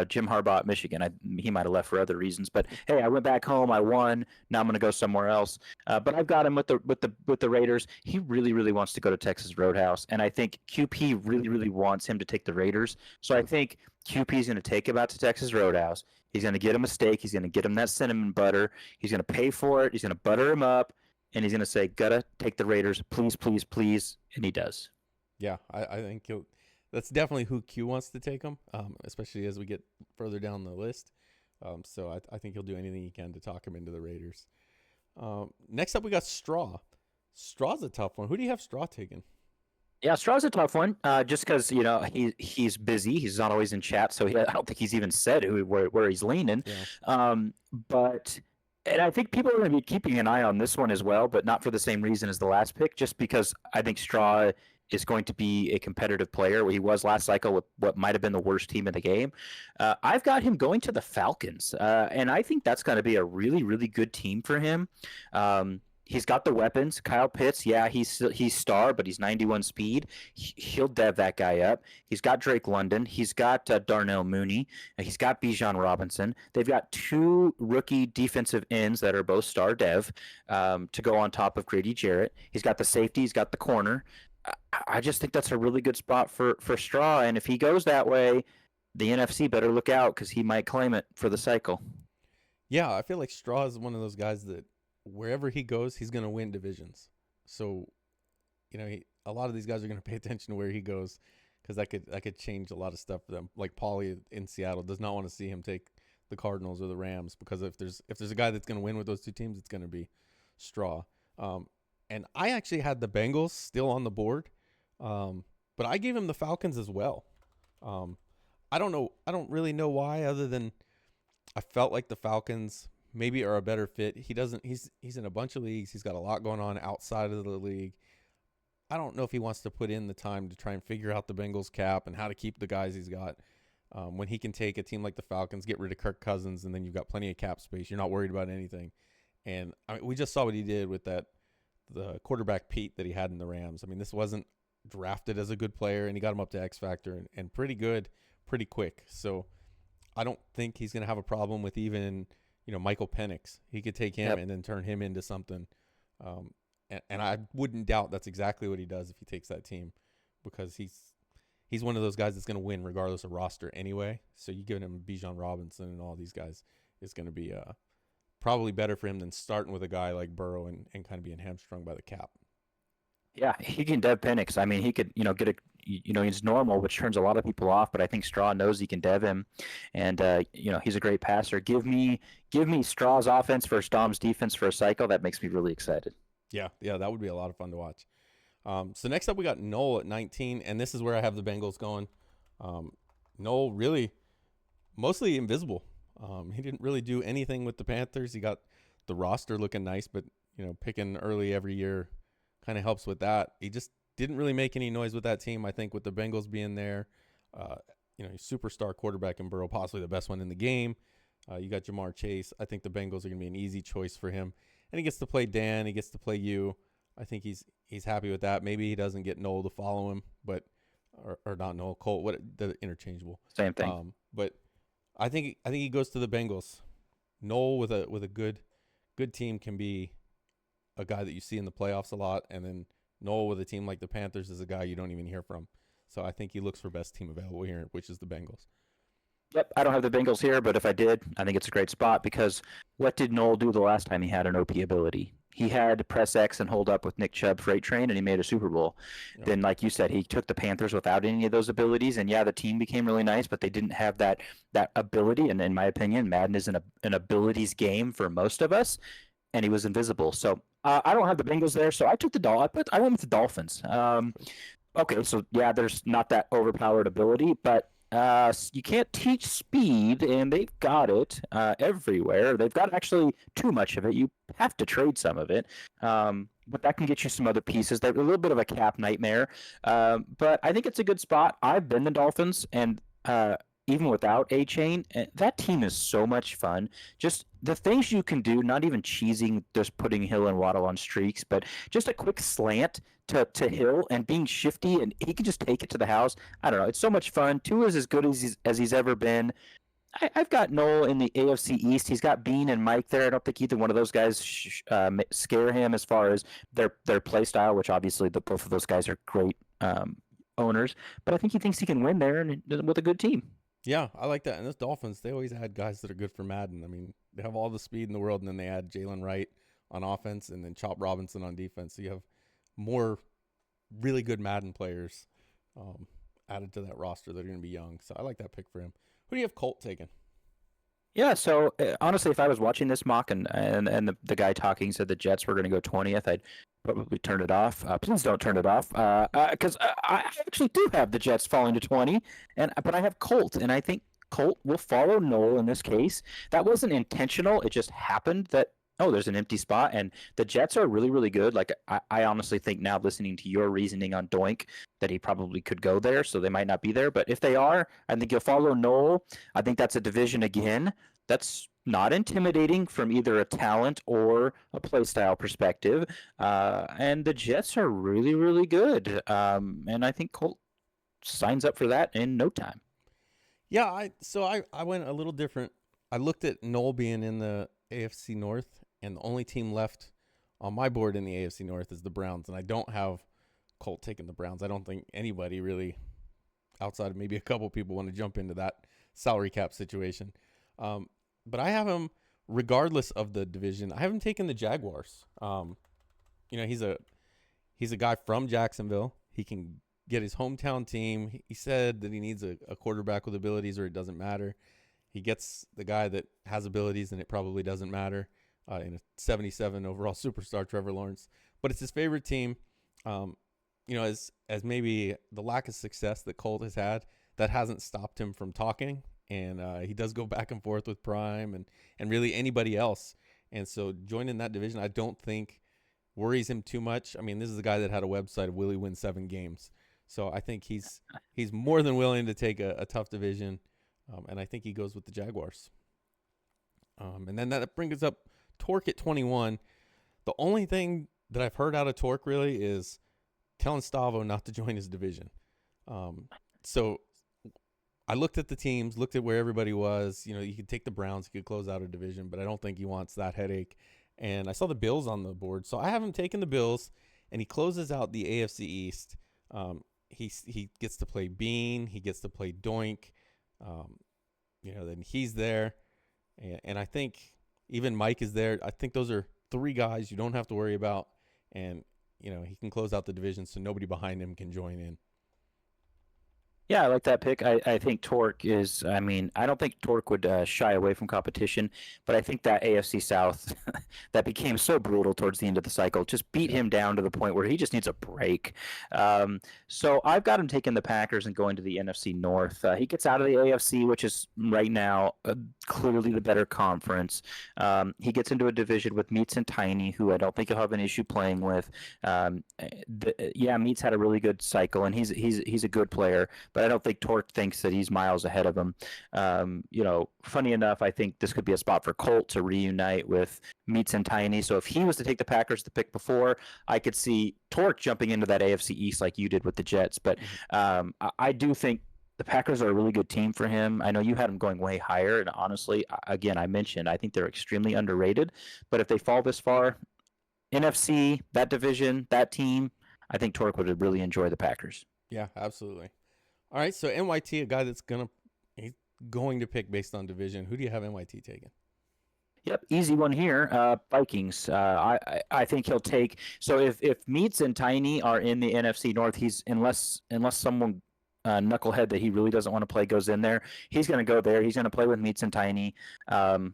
Jim Harbaugh at Michigan. He might have left for other reasons, but hey, I went back home. I won. Now I'm going to go somewhere else. But I've got him with the Raiders. He really, really wants to go to Texas Roadhouse, and I think QP really, really wants him to take the Raiders. So I think QP is going to take him out to Texas Roadhouse. He's going to get him a steak. He's going to get him that cinnamon butter. He's going to pay for it. He's going to butter him up, and he's going to say, "Gotta take the Raiders, please, please, please," and he does. Yeah, I think that's definitely who Q wants to take him, especially as we get further down the list. So I think he'll do anything he can to talk him into the Raiders. Next up, we got Straw. Straw's a tough one. Who do you have Straw taking? Yeah, Straw's a tough one. Just because he's busy, he's not always in chat, so I don't think he's even said where he's leaning. Yeah. But and I think people are going to be keeping an eye on this one as well, but not for the same reason as the last pick. Just because I think Straw is going to be a competitive player. He was last cycle with what might have been the worst team in the game. I've got him going to the Falcons, and I think that's going to be a really, really good team for him. He's got the weapons. Kyle Pitts, yeah, he's star, but he's 91 speed. He'll dev that guy up. He's got Drake London. He's got Darnell Mooney. He's got Bijan Robinson. They've got 2 rookie defensive ends that are both star dev to go on top of Grady Jarrett. He's got the safety. He's got the corner. I just think that's a really good spot for Straw, and if he goes that way, the NFC better look out because he might claim it for the cycle. Yeah, I feel like Straw is one of those guys that wherever he goes, he's going to win divisions. So, a lot of these guys are going to pay attention to where he goes because that could change a lot of stuff for them. Like Paulie in Seattle does not want to see him take the Cardinals or the Rams because if there's a guy that's going to win with those 2 teams, it's going to be Straw. And I actually had the Bengals still on the board, but I gave him the Falcons as well. I don't know. I don't really know why, other than I felt like the Falcons maybe are a better fit. He's in a bunch of leagues. He's got a lot going on outside of the league. I don't know if he wants to put in the time to try and figure out the Bengals cap and how to keep the guys he's got. When he can take a team like the Falcons, get rid of Kirk Cousins, and then you've got plenty of cap space. You're not worried about anything. And we just saw what he did with the quarterback Pete that he had in the Rams. I mean, this wasn't drafted as a good player, and he got him up to X Factor and pretty good, pretty quick. So I don't think he's going to have a problem with even Michael Penix. He could take him and then turn him into something. And I wouldn't doubt that's exactly what he does if he takes that team, because he's one of those guys that's going to win regardless of roster anyway. So you giving him Bijan Robinson and all these guys is going to be probably better for him than starting with a guy like Burrow and kind of being hamstrung by the cap. Yeah, he can dev Penix. I mean, he could, he's normal, which turns a lot of people off. But I think Straw knows he can dev him, and he's a great passer. Give me Straw's offense versus Dom's defense for a cycle. That makes me really excited. Yeah, yeah, that would be a lot of fun to watch. So next up, we got Noel at 19, and this is where I have the Bengals going. Noel really mostly invisible. He didn't really do anything with the Panthers. He got the roster looking nice, but picking early every year kind of helps with that. He just didn't really make any noise with that team. I think with the Bengals being there, superstar quarterback in Burrow, possibly the best one in the game. You got Jamar Chase. I think the Bengals are going to be an easy choice for him, and he gets to play Dan. He gets to play you. I think he's happy with that. Maybe he doesn't get Noel to follow him, but or not Noel, Colt. What the interchangeable. Same thing. But I think he goes to the Bengals. Noel with a good team can be a guy that you see in the playoffs a lot, and then Noel with a team like the Panthers is a guy you don't even hear from. So I think he looks for best team available here, which is the Bengals. Yep, I don't have the Bengals here, but if I did, I think it's a great spot because what did Noel do the last time he had an OP ability? He had press X and hold up with Nick Chubb freight train, and he made a Super Bowl. Yep. Then, like you said, he took the Panthers without any of those abilities, and yeah, the team became really nice, but they didn't have that ability. And in my opinion, Madden is an abilities game for most of us, and he was invisible. So I don't have the Bengals there, so I took I went with the Dolphins. Okay, so yeah, there's not that overpowered ability, but you can't teach speed, and they've got it everywhere. They've got actually too much of it. You have to trade some of it, but that can get you some other pieces. They're a little bit of a cap nightmare, but I think it's a good spot. I've been the Dolphins, and even without A-Chain, that team is so much fun. Just the things you can do, not even cheesing, just putting Hill and Waddle on streaks, but just a quick slant to Hill and being shifty, and he can just take it to the house. I don't know. It's so much fun. Tua is as good as he's ever been. I've got Noel in the AFC East. He's got Bean and Mike there. I don't think either one of those guys scare him as far as their play style, which obviously both of those guys are great owners. But I think he thinks he can win there and with a good team. Yeah, I like that. And those Dolphins, they always had guys that are good for Madden. I mean, they have all the speed in the world, and then they add Jalen Wright on offense and then Chop Robinson on defense. So you have more really good Madden players added to that roster that are going to be young. So I like that pick for him. Who do you have Colt taking? Yeah, so honestly, if I was watching this mock and the guy talking said the Jets were going to go 20th, I'd probably turn it off. Please don't turn it off, because I actually do have the Jets falling to 20, but I have Colt, and I think Colt will follow Noel in this case. That wasn't intentional; it just happened that there's an empty spot, and the Jets are really, really good. Like I honestly think now, listening to your reasoning on Doink, that he probably could go there, so they might not be there. But if they are, I think you'll follow Noel. I think that's a division again. That's not intimidating from either a talent or a play style perspective. And the Jets are really, really good. And I think Colt signs up for that in no time. Yeah, I went a little different. I looked at Noel being in the AFC North, and the only team left on my board in the AFC North is the Browns, and I don't have Colt taking the Browns. I don't think anybody really, outside of maybe a couple people, want to jump into that salary cap situation. But I have him regardless of the division. I haven't taken the Jaguars. He's a guy from Jacksonville. He can get his hometown team. He said that he needs a quarterback with abilities, or it doesn't matter. He gets the guy that has abilities, and it probably doesn't matter in a 77 overall superstar, Trevor Lawrence. But it's his favorite team. As maybe the lack of success that Colt has had, that hasn't stopped him from talking. And he does go back and forth with Prime and really anybody else. And so joining that division, I don't think worries him too much. I mean, this is a guy that had a website of will he win 7 games. So I think he's more than willing to take a tough division. And I think he goes with the Jaguars. And then that brings us up Torque at 21. The only thing that I've heard out of Torque really is telling Stavo not to join his division. So I looked at the teams, looked at where everybody was. You could take the Browns, you could close out a division, but I don't think he wants that headache. And I saw the Bills on the board, so I have him taking the Bills, and he closes out the AFC East. He gets to play Bean, he gets to play Doink. Then he's there, and I think even Mike is there. I think those are 3 guys you don't have to worry about, and he can close out the division, so nobody behind him can join in. Yeah, I like that pick. I think Torque is, I mean, I don't think Torque would shy away from competition, but I think that AFC South that became so brutal towards the end of the cycle just beat Yeah. him down to the point where he just needs a break. So I've got him taking the Packers and going to the NFC North. He gets out of the AFC, which is right now clearly the better conference. He gets into a division with Meats and Tiny, who I don't think he'll have an issue playing with. Yeah, Meats had a really good cycle, and he's a good player, but I don't think Torque thinks that he's miles ahead of him. Funny enough, I think this could be a spot for Colt to reunite with Meats and Tiny. So if he was to take the Packers the pick before, I could see Torque jumping into that AFC East like you did with the Jets. But Mhm. I do think the Packers are a really good team for him. I know you had him going way higher, and honestly, again, I mentioned I think they're extremely underrated. But if they fall this far, NFC, that division, that team, I think Torque would really enjoy the Packers. Yeah, absolutely. All right, so NYT, a guy that's he's going to pick based on division. Who do you have NYT taking? Yep, easy one here. Vikings. I think he'll take. So if Meats and Tiny are in the NFC North, he's unless someone knucklehead that he really doesn't want to play goes in there, he's going to go there. He's going to play with Meats and Tiny. Very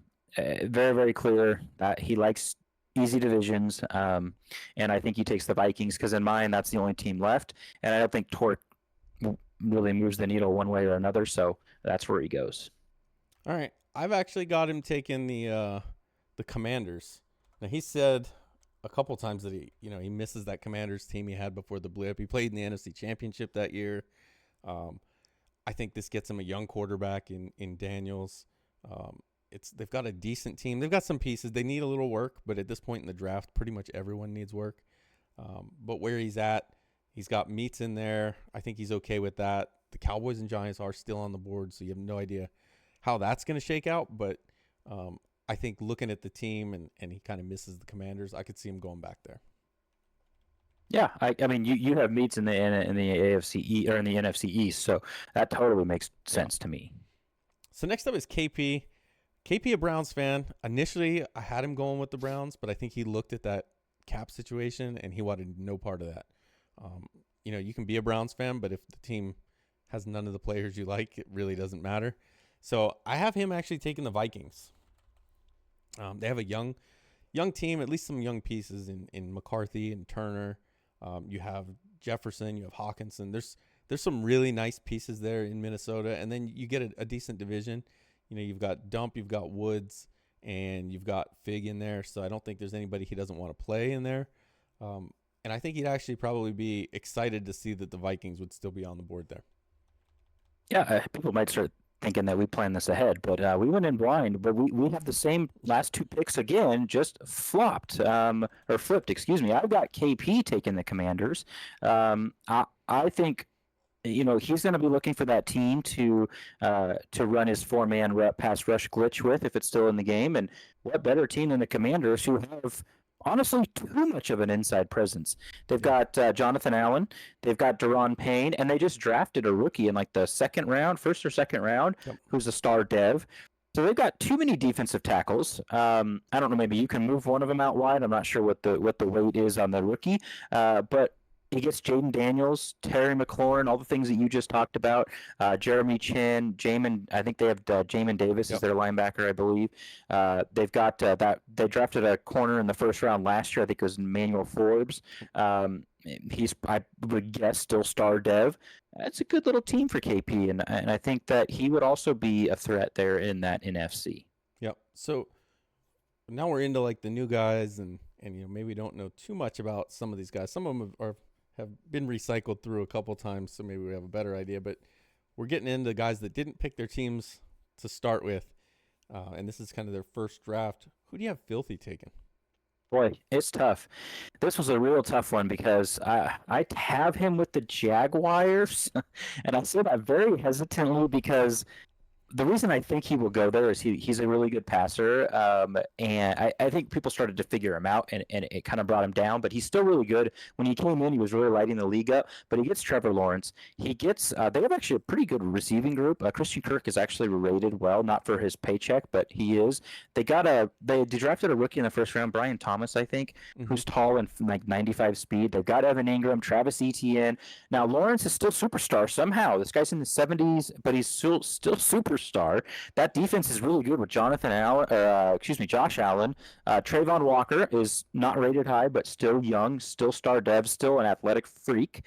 very clear that he likes easy divisions. And I think he takes the Vikings because in mine that's the only team left, and I don't think Torque really moves the needle one way or another. So that's where he goes. All right, I've actually got him taking the Commanders. Now he said a couple times that he misses that Commanders team he had before the blip. He played in the NFC Championship that year. Um, I think this gets him a young quarterback in Daniels. They've got a decent team. They've got some pieces. They need a little work, but at this point in the draft, pretty much everyone needs work. But where he's at, he's got Meats in there. I think he's okay with that. The Cowboys and Giants are still on the board, so you have no idea how that's going to shake out. But I think looking at the team and he kind of misses the Commanders, I could see him going back there. Yeah, I mean you have meats in the AFC or in the NFC East, so that totally makes Yeah. sense to me. So next up is KP. KP, a Browns fan. Initially, I had him going with the Browns, but I think he looked at that cap situation and he wanted no part of that. Um, you can be a Browns fan, but if the team has none of the players you like, it really doesn't matter. So I have him actually taking the Vikings. They have a young team, at least some young pieces in McCarthy and Turner. You have Jefferson, you have Hawkinson. There's some really nice pieces there in Minnesota, and then you get a decent division. You've got Dump, you've got Woods, and you've got Fig in there. So I don't think there's anybody he doesn't want to play in there. And I think he'd actually probably be excited to see that the Vikings would still be on the board there. Yeah, people might start thinking that we planned this ahead, but we went in blind. But we have the same last two picks again, just flopped or flipped. Excuse me. I've got KP taking the Commanders. I think he's going to be looking for that team to run his 4-man pass rush glitch with if it's still in the game. And what better team than the Commanders, who have honestly too much of an inside presence? They've Yeah. got Jonathan Allen, they've got Deron Payne, and they just drafted a rookie in like the second round, first or second round, Yep. who's a star dev. So they've got too many defensive tackles. I don't know. Maybe you can move one of them out wide. I'm not sure what the weight is on the rookie, but he gets Jaden Daniels, Terry McLaurin, all the things that you just talked about. Jeremy Chin, Jamin. I think they have Jamin Davis Yep. as their linebacker, I believe. They've got that. They drafted a corner in the first round last year. I think it was Emmanuel Forbes. He's, I would guess, still star dev. It's a good little team for KP, and I think that he would also be a threat there in that NFC. Yep. So now we're into like the new guys, and maybe don't know too much about some of these guys. Some of them have been recycled through a couple times, so maybe we have a better idea. But we're getting into guys that didn't pick their teams to start with, and this is kind of their first draft. Who do you have Filthy taken? Boy, it's tough. This was a real tough one because I have him with the Jaguars, and I say that very hesitantly because the reason I think he will go there is he's a really good passer, and I think people started to figure him out, and it kind of brought him down. But he's still really good. When he came in, he was really lighting the league up. But he gets Trevor Lawrence. He gets they have actually a pretty good receiving group. Christian Kirk is actually rated well, not for his paycheck, but he is. They drafted a rookie in the first round, Brian Thomas, I think, Mm-hmm. who's tall and like 95 speed. They've got Evan Ingram, Travis Etienne. Now Lawrence is still superstar somehow. This guy's in the 70s, but he's still superstar. That defense is really good with Jonathan Allen, Josh Allen. Trayvon Walker is not rated high, but still young, still star dev, still an athletic freak.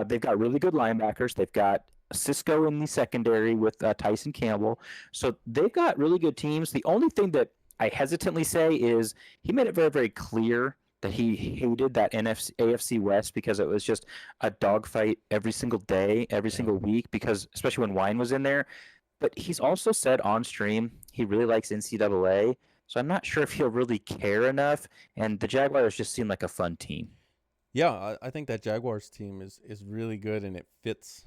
They've got really good linebackers. They've got Cisco in the secondary with Tyson Campbell. So they've got really good teams. The only thing that I hesitantly say is he made it very, very clear that he hated that AFC West because it was just a dogfight every single day, every Yeah. single week, because especially when Wine was in there. But he's also said on stream he really likes NCAA. So I'm not sure if he'll really care enough. And the Jaguars just seem like a fun team. Yeah, I think that Jaguars team is really good, and it fits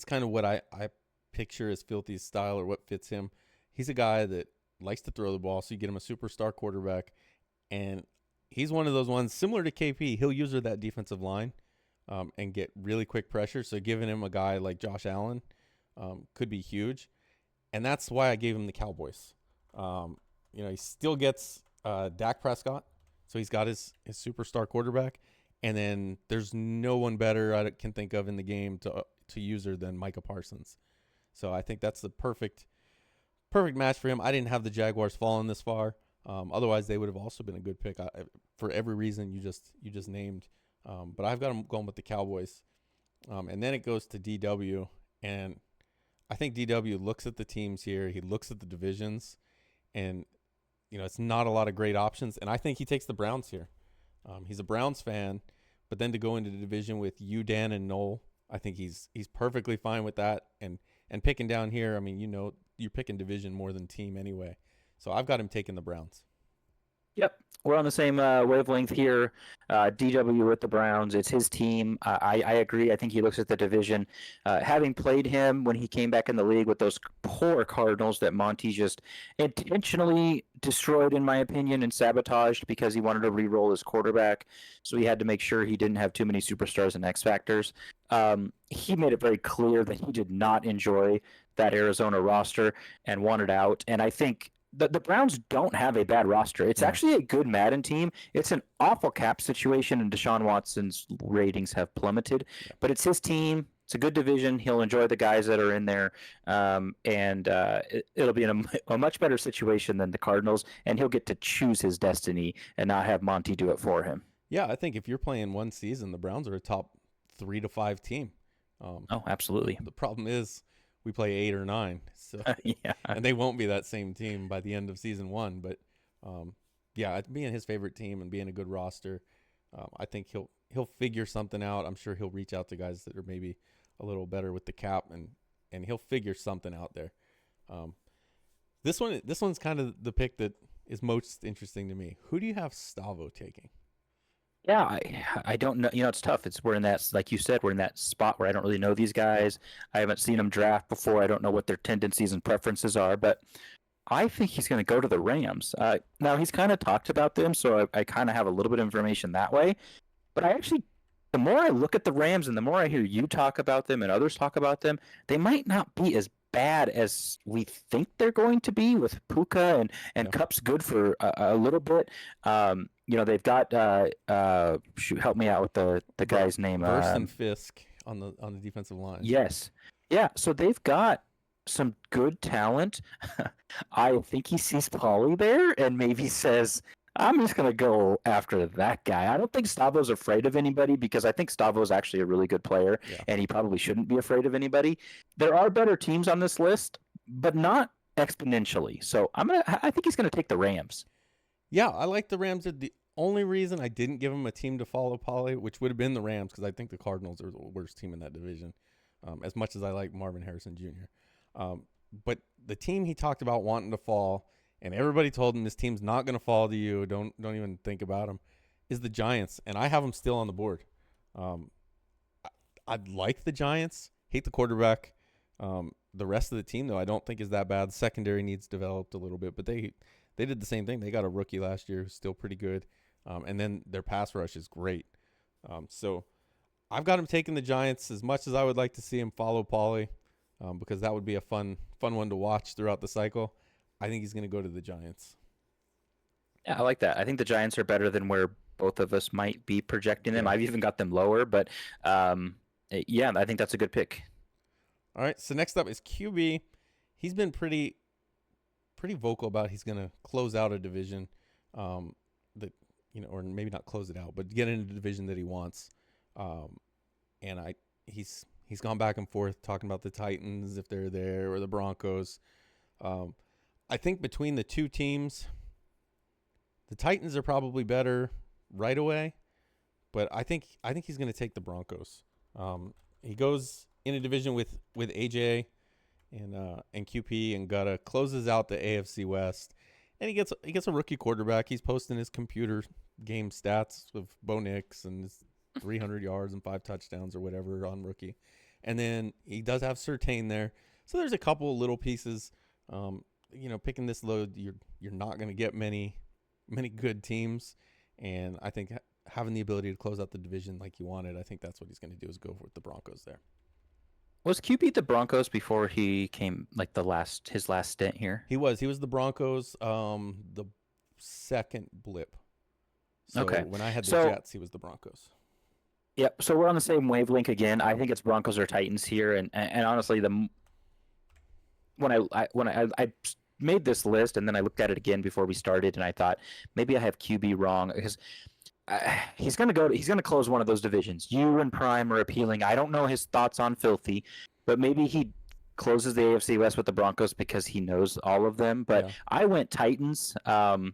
kind of what I picture as Filthy's style, or what fits him. He's a guy that likes to throw the ball, so you get him a superstar quarterback, and he's one of those ones similar to KP. He'll use that defensive line and get really quick pressure. So giving him a guy like Josh Allen could be huge, and that's why I gave him the Cowboys. He still gets Dak Prescott, so he's got his superstar quarterback, and then there's no one better I can think of in the game to use her than Micah Parsons. So I think that's the perfect match for him. I didn't have the Jaguars falling this far. Otherwise, they would have also been a good pick for every reason you just named. But I've got them going with the Cowboys. And then it goes to DW, and I think DW looks at the teams here. He looks at the divisions, and it's not a lot of great options. And I think he takes the Browns here. He's a Browns fan, but then to go into the division with you, Dan, and Noel, I think he's perfectly fine with that. And picking down here, I mean, you're picking division more than team anyway. So I've got him taking the Browns. Yep, we're on the same wavelength here. DW with the Browns, it's his team. I agree. I think he looks at the division. Having played him when he came back in the league with those poor Cardinals that Monty just intentionally destroyed, in my opinion, and sabotaged because he wanted to re-roll his quarterback. So he had to make sure he didn't have too many superstars and X factors. He made it very clear that he did not enjoy that Arizona roster and wanted out. And I think the Browns don't have a bad roster. It's actually a good Madden team. It's an awful cap situation, and Deshaun Watson's ratings have plummeted. But it's his team. It's a good division. He'll enjoy the guys that are in there, and it'll be in a much better situation than the Cardinals, and he'll get to choose his destiny and not have Monty do it for him. Yeah, I think if you're playing one season, the Browns are a top 3 to 5 team. Oh, absolutely. The problem is we play 8 or 9, so Yeah. and they won't be that same team by the end of season 1. But being his favorite team and being a good roster, I think he'll figure something out. I'm sure he'll reach out to guys that are maybe a little better with the cap, and he'll figure something out there. This one's kind of the pick that is most interesting to me. Who do you have Stavo taking? Yeah, I don't know. It's tough. We're in that, like you said, we're in that spot where I don't really know these guys. I haven't seen them draft before. I don't know what their tendencies and preferences are, but I think he's going to go to the Rams. Now he's kind of talked about them, so I kind of have a little bit of information that way. But the more I look at the Rams and the more I hear you talk about them and others talk about them, they might not be as bad as we think they're going to be with Puka and Cup's good for a little bit. They've got help me out with the guy's name. Verse and Fisk on the defensive line. Yes. Yeah, so they've got some good talent. I think he sees Pauly there and maybe says, I'm just going to go after that guy. I don't think Stavo's afraid of anybody because I think Stavo's actually a really good player, and he probably shouldn't be afraid of anybody. There are better teams on this list, but not exponentially. So I think he's going to take the Rams. Yeah, I like the Rams. The only reason I didn't give him a team to follow Pauly, which would have been the Rams, because I think the Cardinals are the worst team in that division, as much as I like Marvin Harrison Jr. But the team he talked about wanting to fall, and everybody told him this team's not going to fall to you, don't even think about them, is the Giants, and I have them still on the board. I like the Giants, hate the quarterback. The rest of the team, though, I don't think is that bad. The secondary needs developed a little bit, but they did the same thing. They got a rookie last year who's still pretty good, and then their pass rush is great. So I've got him taking the Giants as much as I would like to see him follow Pauly, because that would be a fun one to watch throughout the cycle. I think he's going to go to the Giants. Yeah, I like that. I think the Giants are better than where both of us might be projecting them. Yeah. I've even got them lower, but yeah, I think that's a good pick. All right, so next up is QB. He's been pretty vocal about he's going to close out a division, that or maybe not close it out, but get into the division that he wants. And he's gone back and forth talking about the Titans if they're there or the Broncos. I think between the two teams, the Titans are probably better right away, but I think he's going to take the Broncos. He goes in a division with AJ and QP and Gutta, closes out the AFC West, and he gets a rookie quarterback. He's posting his computer game stats of Bo Nix and his 300 yards and 5 touchdowns or whatever on rookie, and then he does have Surtain there. So there's a couple little pieces. Picking this load, you're not going to get many good teams, and I think having the ability to close out the division like you wanted, I think that's what he's going to do, is go with the Broncos there. Was QB the Broncos before he came, like his last stint here? He was the Broncos, the second blip. So Okay. when I had the Jets, he was the Broncos. Yep. So we're on the same wavelength again. I think it's Broncos or Titans here, and honestly, when I made this list and then I looked at it again before we started, and I thought maybe I have QB wrong because he's gonna close one of those divisions. You and Prime are appealing. I don't know his thoughts on Filthy, but maybe he closes the AFC West with the Broncos because he knows all of them. But yeah. I went Titans. My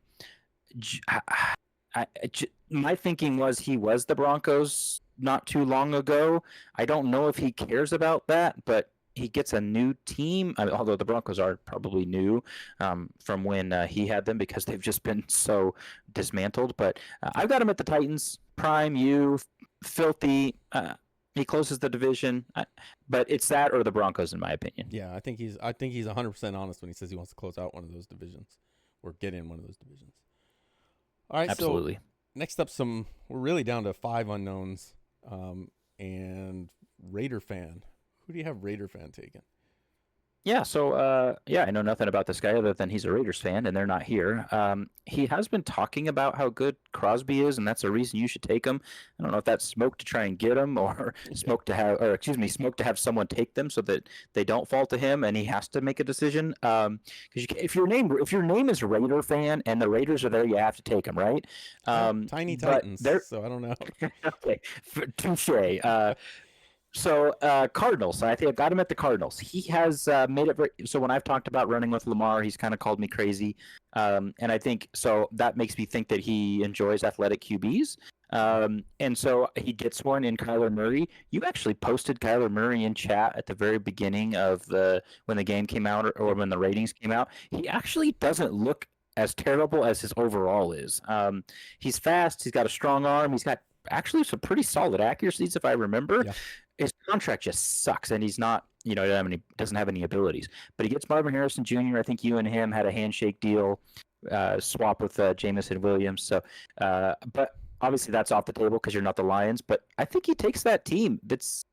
thinking was he was the Broncos not too long ago. I don't know if he cares about that, but he gets a new team, although the Broncos are probably new from when he had them because they've just been so dismantled. But I've got him at the Titans. Prime, you, Filthy. He closes the division, but it's that or the Broncos, in my opinion. Yeah, I think he's 100% honest when he says he wants to close out one of those divisions or get in one of those divisions. All right, absolutely. So next up, we're really down to 5 unknowns, and Raider fan. Who do you have Raider fan taking? Yeah, so I know nothing about this guy other than he's a Raiders fan, and they're not here. He has been talking about how good Crosby is, and that's a reason you should take him. I don't know if that's smoke to try and get him, or smoke to have someone take them so that they don't fall to him, and he has to make a decision. Because if your name is Raider fan and the Raiders are there, you have to take them, right? Tiny Titans. So I don't know. Okay, touche. So Cardinals. I think I've got him at the Cardinals. He has made it. So when I've talked about running with Lamar, he's kind of called me crazy, and I think so that makes me think that he enjoys athletic QBs. And so he gets one in Kyler Murray. You actually posted Kyler Murray in chat at the very beginning of when the game came out or when the ratings came out. He actually doesn't look as terrible as his overall is. He's fast. He's got a strong arm. He's got actually some pretty solid accuracies, if I remember. Yeah. His contract just sucks, and he's not, doesn't have any abilities. But he gets Marvin Harrison Jr. I think you and him had a handshake deal, swap with Jamison Williams. So, but obviously that's off the table because you're not the Lions. But I think he takes that team. It's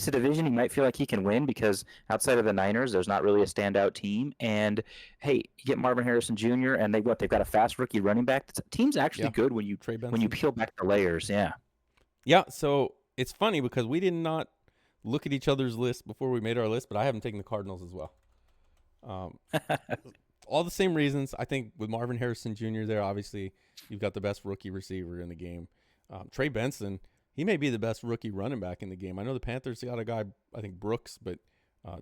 a division he might feel like he can win because outside of the Niners, there's not really a standout team. And hey, you get Marvin Harrison Jr. and they've got a fast rookie running back. The team's actually good when you peel back the layers. Yeah. Yeah. So it's funny because we did not look at each other's list before we made our list, but I haven't taken the Cardinals as well. All the same reasons. I think with Marvin Harrison Jr. there, obviously you've got the best rookie receiver in the game. Trey Benson, he may be the best rookie running back in the game. I know the Panthers got a guy, I think Brooks, but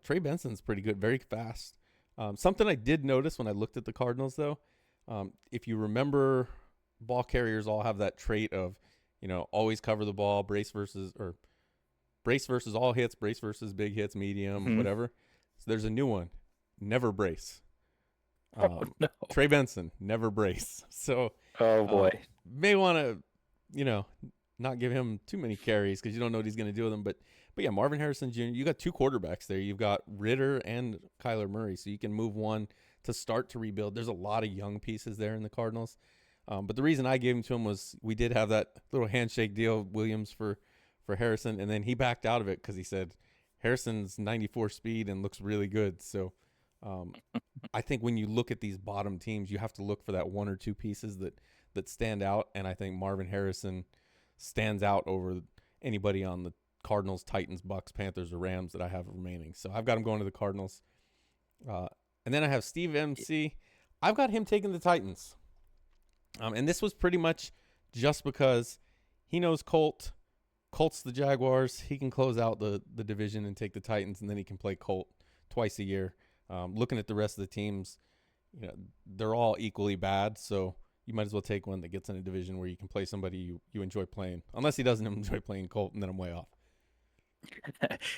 Trey Benson's pretty good, very fast. Something I did notice when I looked at the Cardinals, though, if you remember, ball carriers all have that trait of, always cover the ball, brace versus all hits, brace versus big hits, medium, whatever. So there's a new one, never brace. No. Trey Benson, never brace. So, oh boy, may want to, not give him too many carries because you don't know what he's going to do with them. But yeah, Marvin Harrison Jr. You got two quarterbacks there. You've got Ritter and Kyler Murray, so you can move one to start to rebuild. There's a lot of young pieces there in the Cardinals. But the reason I gave him to him was we did have that little handshake deal, Williams for Harrison, and then he backed out of it because he said Harrison's 94 speed and looks really good. So um, I think when you look at these bottom teams, you have to look for that one or two pieces that stand out, and I think Marvin Harrison stands out over anybody on the Cardinals, Titans, Bucks, Panthers, or Rams that I have remaining. So I've got him going to the Cardinals. And then I have Steve MC. I've got him taking the Titans. And this was pretty much just because he knows Colt's the Jaguars. He can close out the division and take the Titans, and then he can play Colt twice a year. Looking at the rest of the teams, they're all equally bad. So you might as well take one that gets in a division where you can play somebody you enjoy playing. Unless he doesn't enjoy playing Colt, and then I'm way off.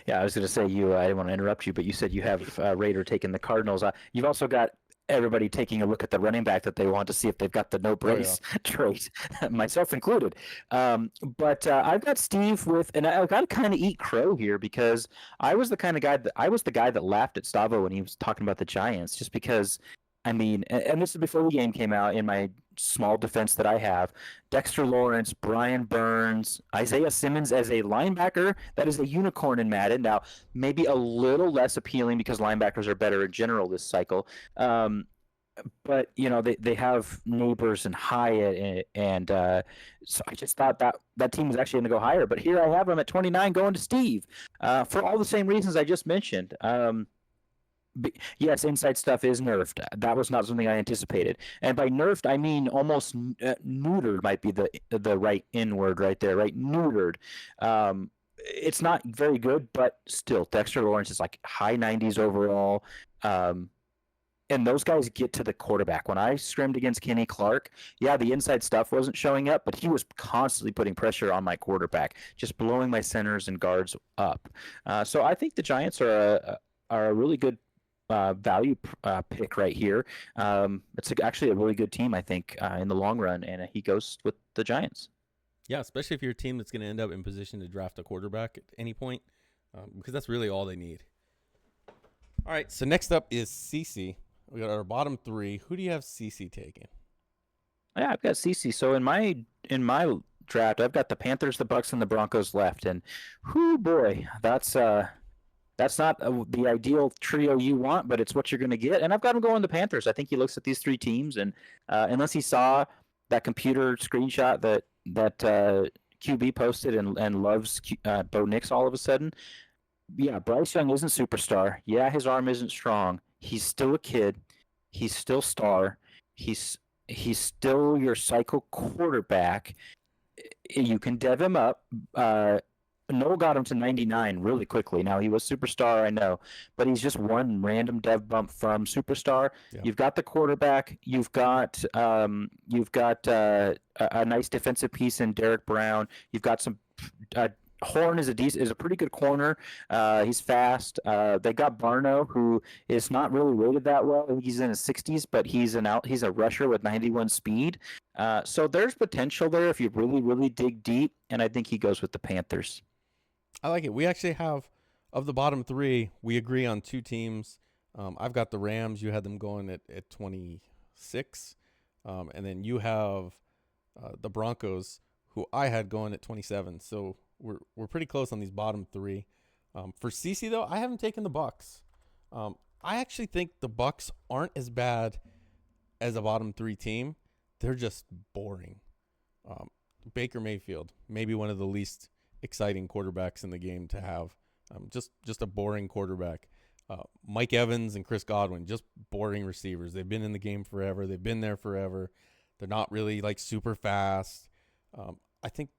Yeah, I was going to say I didn't want to interrupt you, but you said you have Raider taking the Cardinals. You've also got everybody taking a look at the running back that they want to see if they've got the no brace trait, myself included. But I've got Steve with, and I've got to kind of eat crow here because I was the guy that laughed at Stavo when he was talking about the Giants, just because. I mean, and this is before the game came out. In my small defense that I have, Dexter Lawrence, Brian Burns, Isaiah Simmons as a linebacker, that is a unicorn in Madden. Now, maybe a little less appealing because linebackers are better in general this cycle. Um, but they have Neighbors and Hyatt, and so I just thought that team was actually going to go higher. But here I have them at 29 going to Steve for all the same reasons I just mentioned. Yes, inside stuff is nerfed. That was not something I anticipated. And by nerfed, I mean almost neutered might be the right N word right there, right? Neutered. It's not very good, but still, Dexter Lawrence is like high 90s overall. And those guys get to the quarterback. When I scrimmed against Kenny Clark, yeah, the inside stuff wasn't showing up, but he was constantly putting pressure on my quarterback, just blowing my centers and guards up. So I think the Giants are a really good value pick right here. It's actually a really good team, I think, in the long run, and he goes with the Giants. Yeah, especially if you're a team that's going to end up in position to draft a quarterback at any point, because that's really all they need. All right, so next up is CC. We got our bottom three. Who do you have CC taking? Yeah, I've got CC. So in my draft, I've got the Panthers, the Bucks, and the Broncos left, and whoo boy, that's not the ideal trio you want, but it's what you're going to get. And I've got him going the Panthers. I think he looks at these three teams, and unless he saw that computer screenshot that QB posted and loves Bo Nix all of a sudden, yeah, Bryce Young isn't superstar. Yeah, his arm isn't strong. He's still a kid. He's still star. He's still your cycle quarterback. You can dev him up. Noel got him to 99 really quickly. Now he was superstar, I know, but he's just one random dev bump from superstar. Yeah. You've got the quarterback. You've got a nice defensive piece in Derek Brown. You've got some. Horn is a pretty good corner. He's fast. They got Barno, who is not really rated that well. I think he's in his 60s, but he's a rusher with 91 speed. So there's potential there if you really, really dig deep, and I think he goes with the Panthers. I like it. We actually have, of the bottom three, we agree on two teams. I've got the Rams. You had them going at 26. And then you have the Broncos, who I had going at 27. So we're pretty close on these bottom three. For CC, though, I haven't taken the Bucks. I actually think the Bucks aren't as bad as a bottom three team. They're just boring. Baker Mayfield, maybe one of the least exciting quarterbacks in the game to have. Just a boring quarterback. Mike Evans and Chris Godwin, just boring receivers. They've been in the game forever. They've been there forever. They're not really like super fast. I think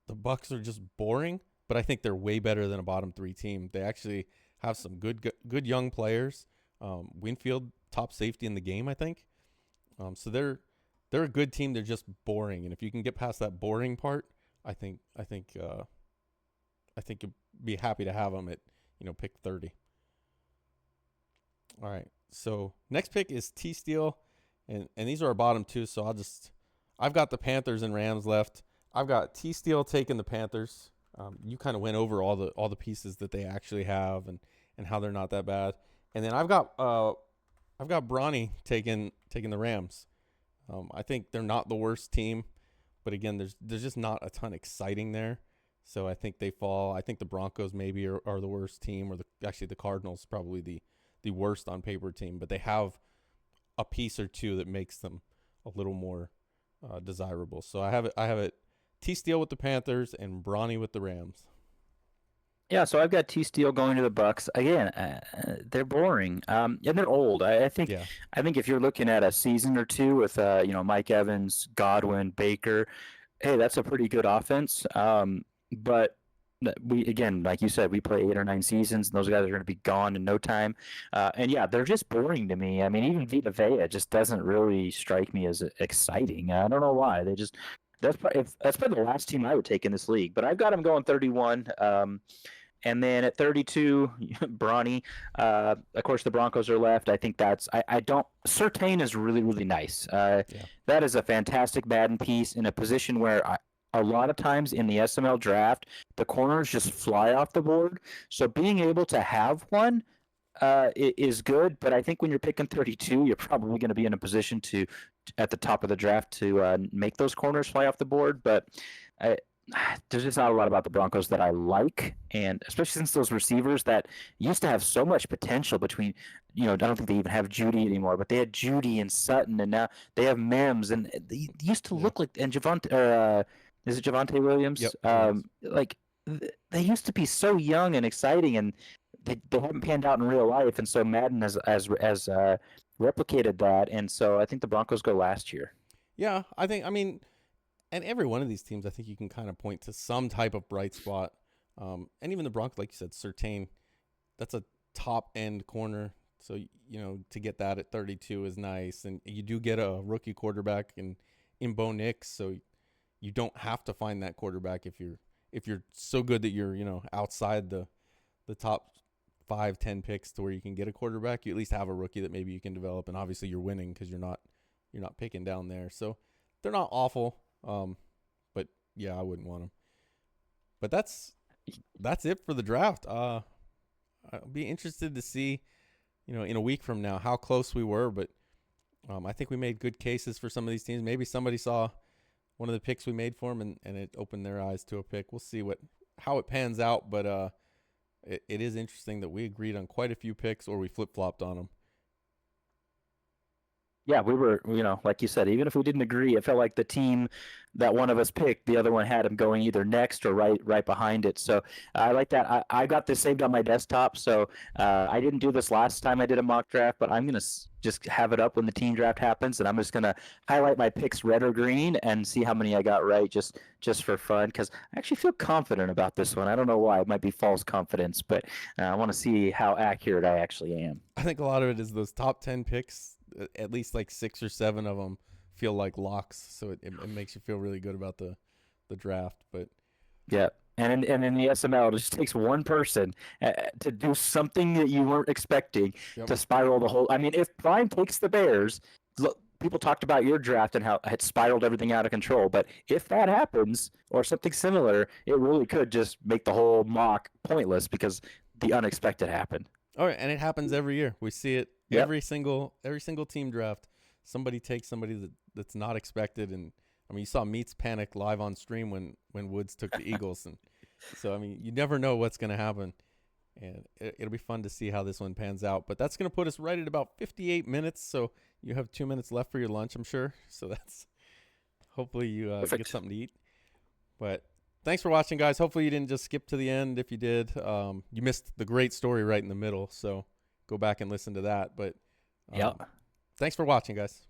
the Bucks are just boring, but I think they're way better than a bottom three team. They actually have some good young players. Winfield, top safety in the game, I think. So they're a good team. They're just boring, and if you can get past that boring part, I think you'll be happy to have them at pick 30. All right. So next pick is T Steel, and these are our bottom two. So I've got the Panthers and Rams left. I've got T Steel taking the Panthers. You kind of went over all the pieces that they actually have and how they're not that bad. And then I've got Bronny taking the Rams. I think they're not the worst team, but again, there's just not a ton exciting there. So I think they fall. I think the Broncos maybe are the worst team, or actually the Cardinals probably the worst on paper team, but they have a piece or two that makes them a little more desirable. So I have it T Steel with the Panthers and Bronny with the Rams. Yeah, so I've got T Steel going to the Bucks again. They're boring, and they're old. Yeah, I think if you're looking at a season or two with Mike Evans, Godwin, Baker, hey, that's a pretty good offense. But we again, like you said, we play 8 or 9 seasons, and those guys are going to be gone in no time. And yeah, they're just boring to me. I mean, even Vita Vea just doesn't really strike me as exciting. I don't know why. That's probably the last team I would take in this league. But I've got them going 31. And then at 32, Bronny. Of course, the Broncos are left. I think I don't. Surtain is really, really nice. yeah, That is a fantastic Madden piece in a position where a lot of times in the SML draft, the corners just fly off the board. So being able to have one is good. But I think when you're picking 32, you're probably going to be in a position at the top of the draft, to make those corners fly off the board. But I, there's just not a lot about the Broncos that I like, and especially since those receivers that used to have so much potential between, I don't think they even have Judy anymore, but they had Judy and Sutton, and now they have Mims, and they used to yeah. look like, and Javante, is it Javante Williams? Yep. Williams. Like they used to be so young and exciting, and they haven't panned out in real life, and so Madden has replicated that, and so I think the Broncos go last year. Yeah, I mean, and every one of these teams, I think you can kind of point to some type of bright spot. And even the Broncos, like you said, Surtain, that's a top end corner. So to get that at 32 is nice, and you do get a rookie quarterback in Bo Nix, so you don't have to find that quarterback if you're so good that you're outside the top 5-10 picks to where you can get a quarterback. You at least have a rookie that maybe you can develop, and obviously you're winning because you're not picking down there. So they're not awful. But yeah, I wouldn't want them. But that's it for the draft. I'll be interested to see, in a week from now how close we were. But I think we made good cases for some of these teams. Maybe somebody saw one of the picks we made for them and it opened their eyes to a pick. We'll see how it pans out. But it is interesting that we agreed on quite a few picks, or we flip flopped on them. Yeah, we were, like you said, even if we didn't agree, it felt like the team that one of us picked, the other one had him going either next or right behind it. So I like that. I got this saved on my desktop, so I didn't do this last time I did a mock draft, but I'm gonna just have it up when the team draft happens, and I'm just gonna highlight my picks red or green and see how many I got right, just for fun, because I actually feel confident about this one. I don't know why. It might be false confidence, but I want to see how accurate I actually am. I think a lot of it is those top 10 picks. At least like 6 or 7 of them feel like locks, so it makes you feel really good about the draft. But Yeah. And in the SML, it just takes one person to do something that you weren't expecting yep. to spiral the whole. I mean, if Prime takes the Bears, look, people talked about your draft and how it spiraled everything out of control. But if that happens or something similar, it really could just make the whole mock pointless because the unexpected happened. All right, and it happens every year. We see it Yep. every single team draft. Somebody takes somebody that's not expected, and I mean, you saw Meats panic live on stream when Woods took the Eagles, and so I mean, you never know what's going to happen, and it'll be fun to see how this one pans out. But that's going to put us right at about 58 minutes. So you have 2 minutes left for your lunch, I'm sure. So that's hopefully you get something to eat. But thanks for watching, guys. Hopefully you didn't just skip to the end. If you did, you missed the great story right in the middle. So go back and listen to that. But Yeah. thanks for watching, guys.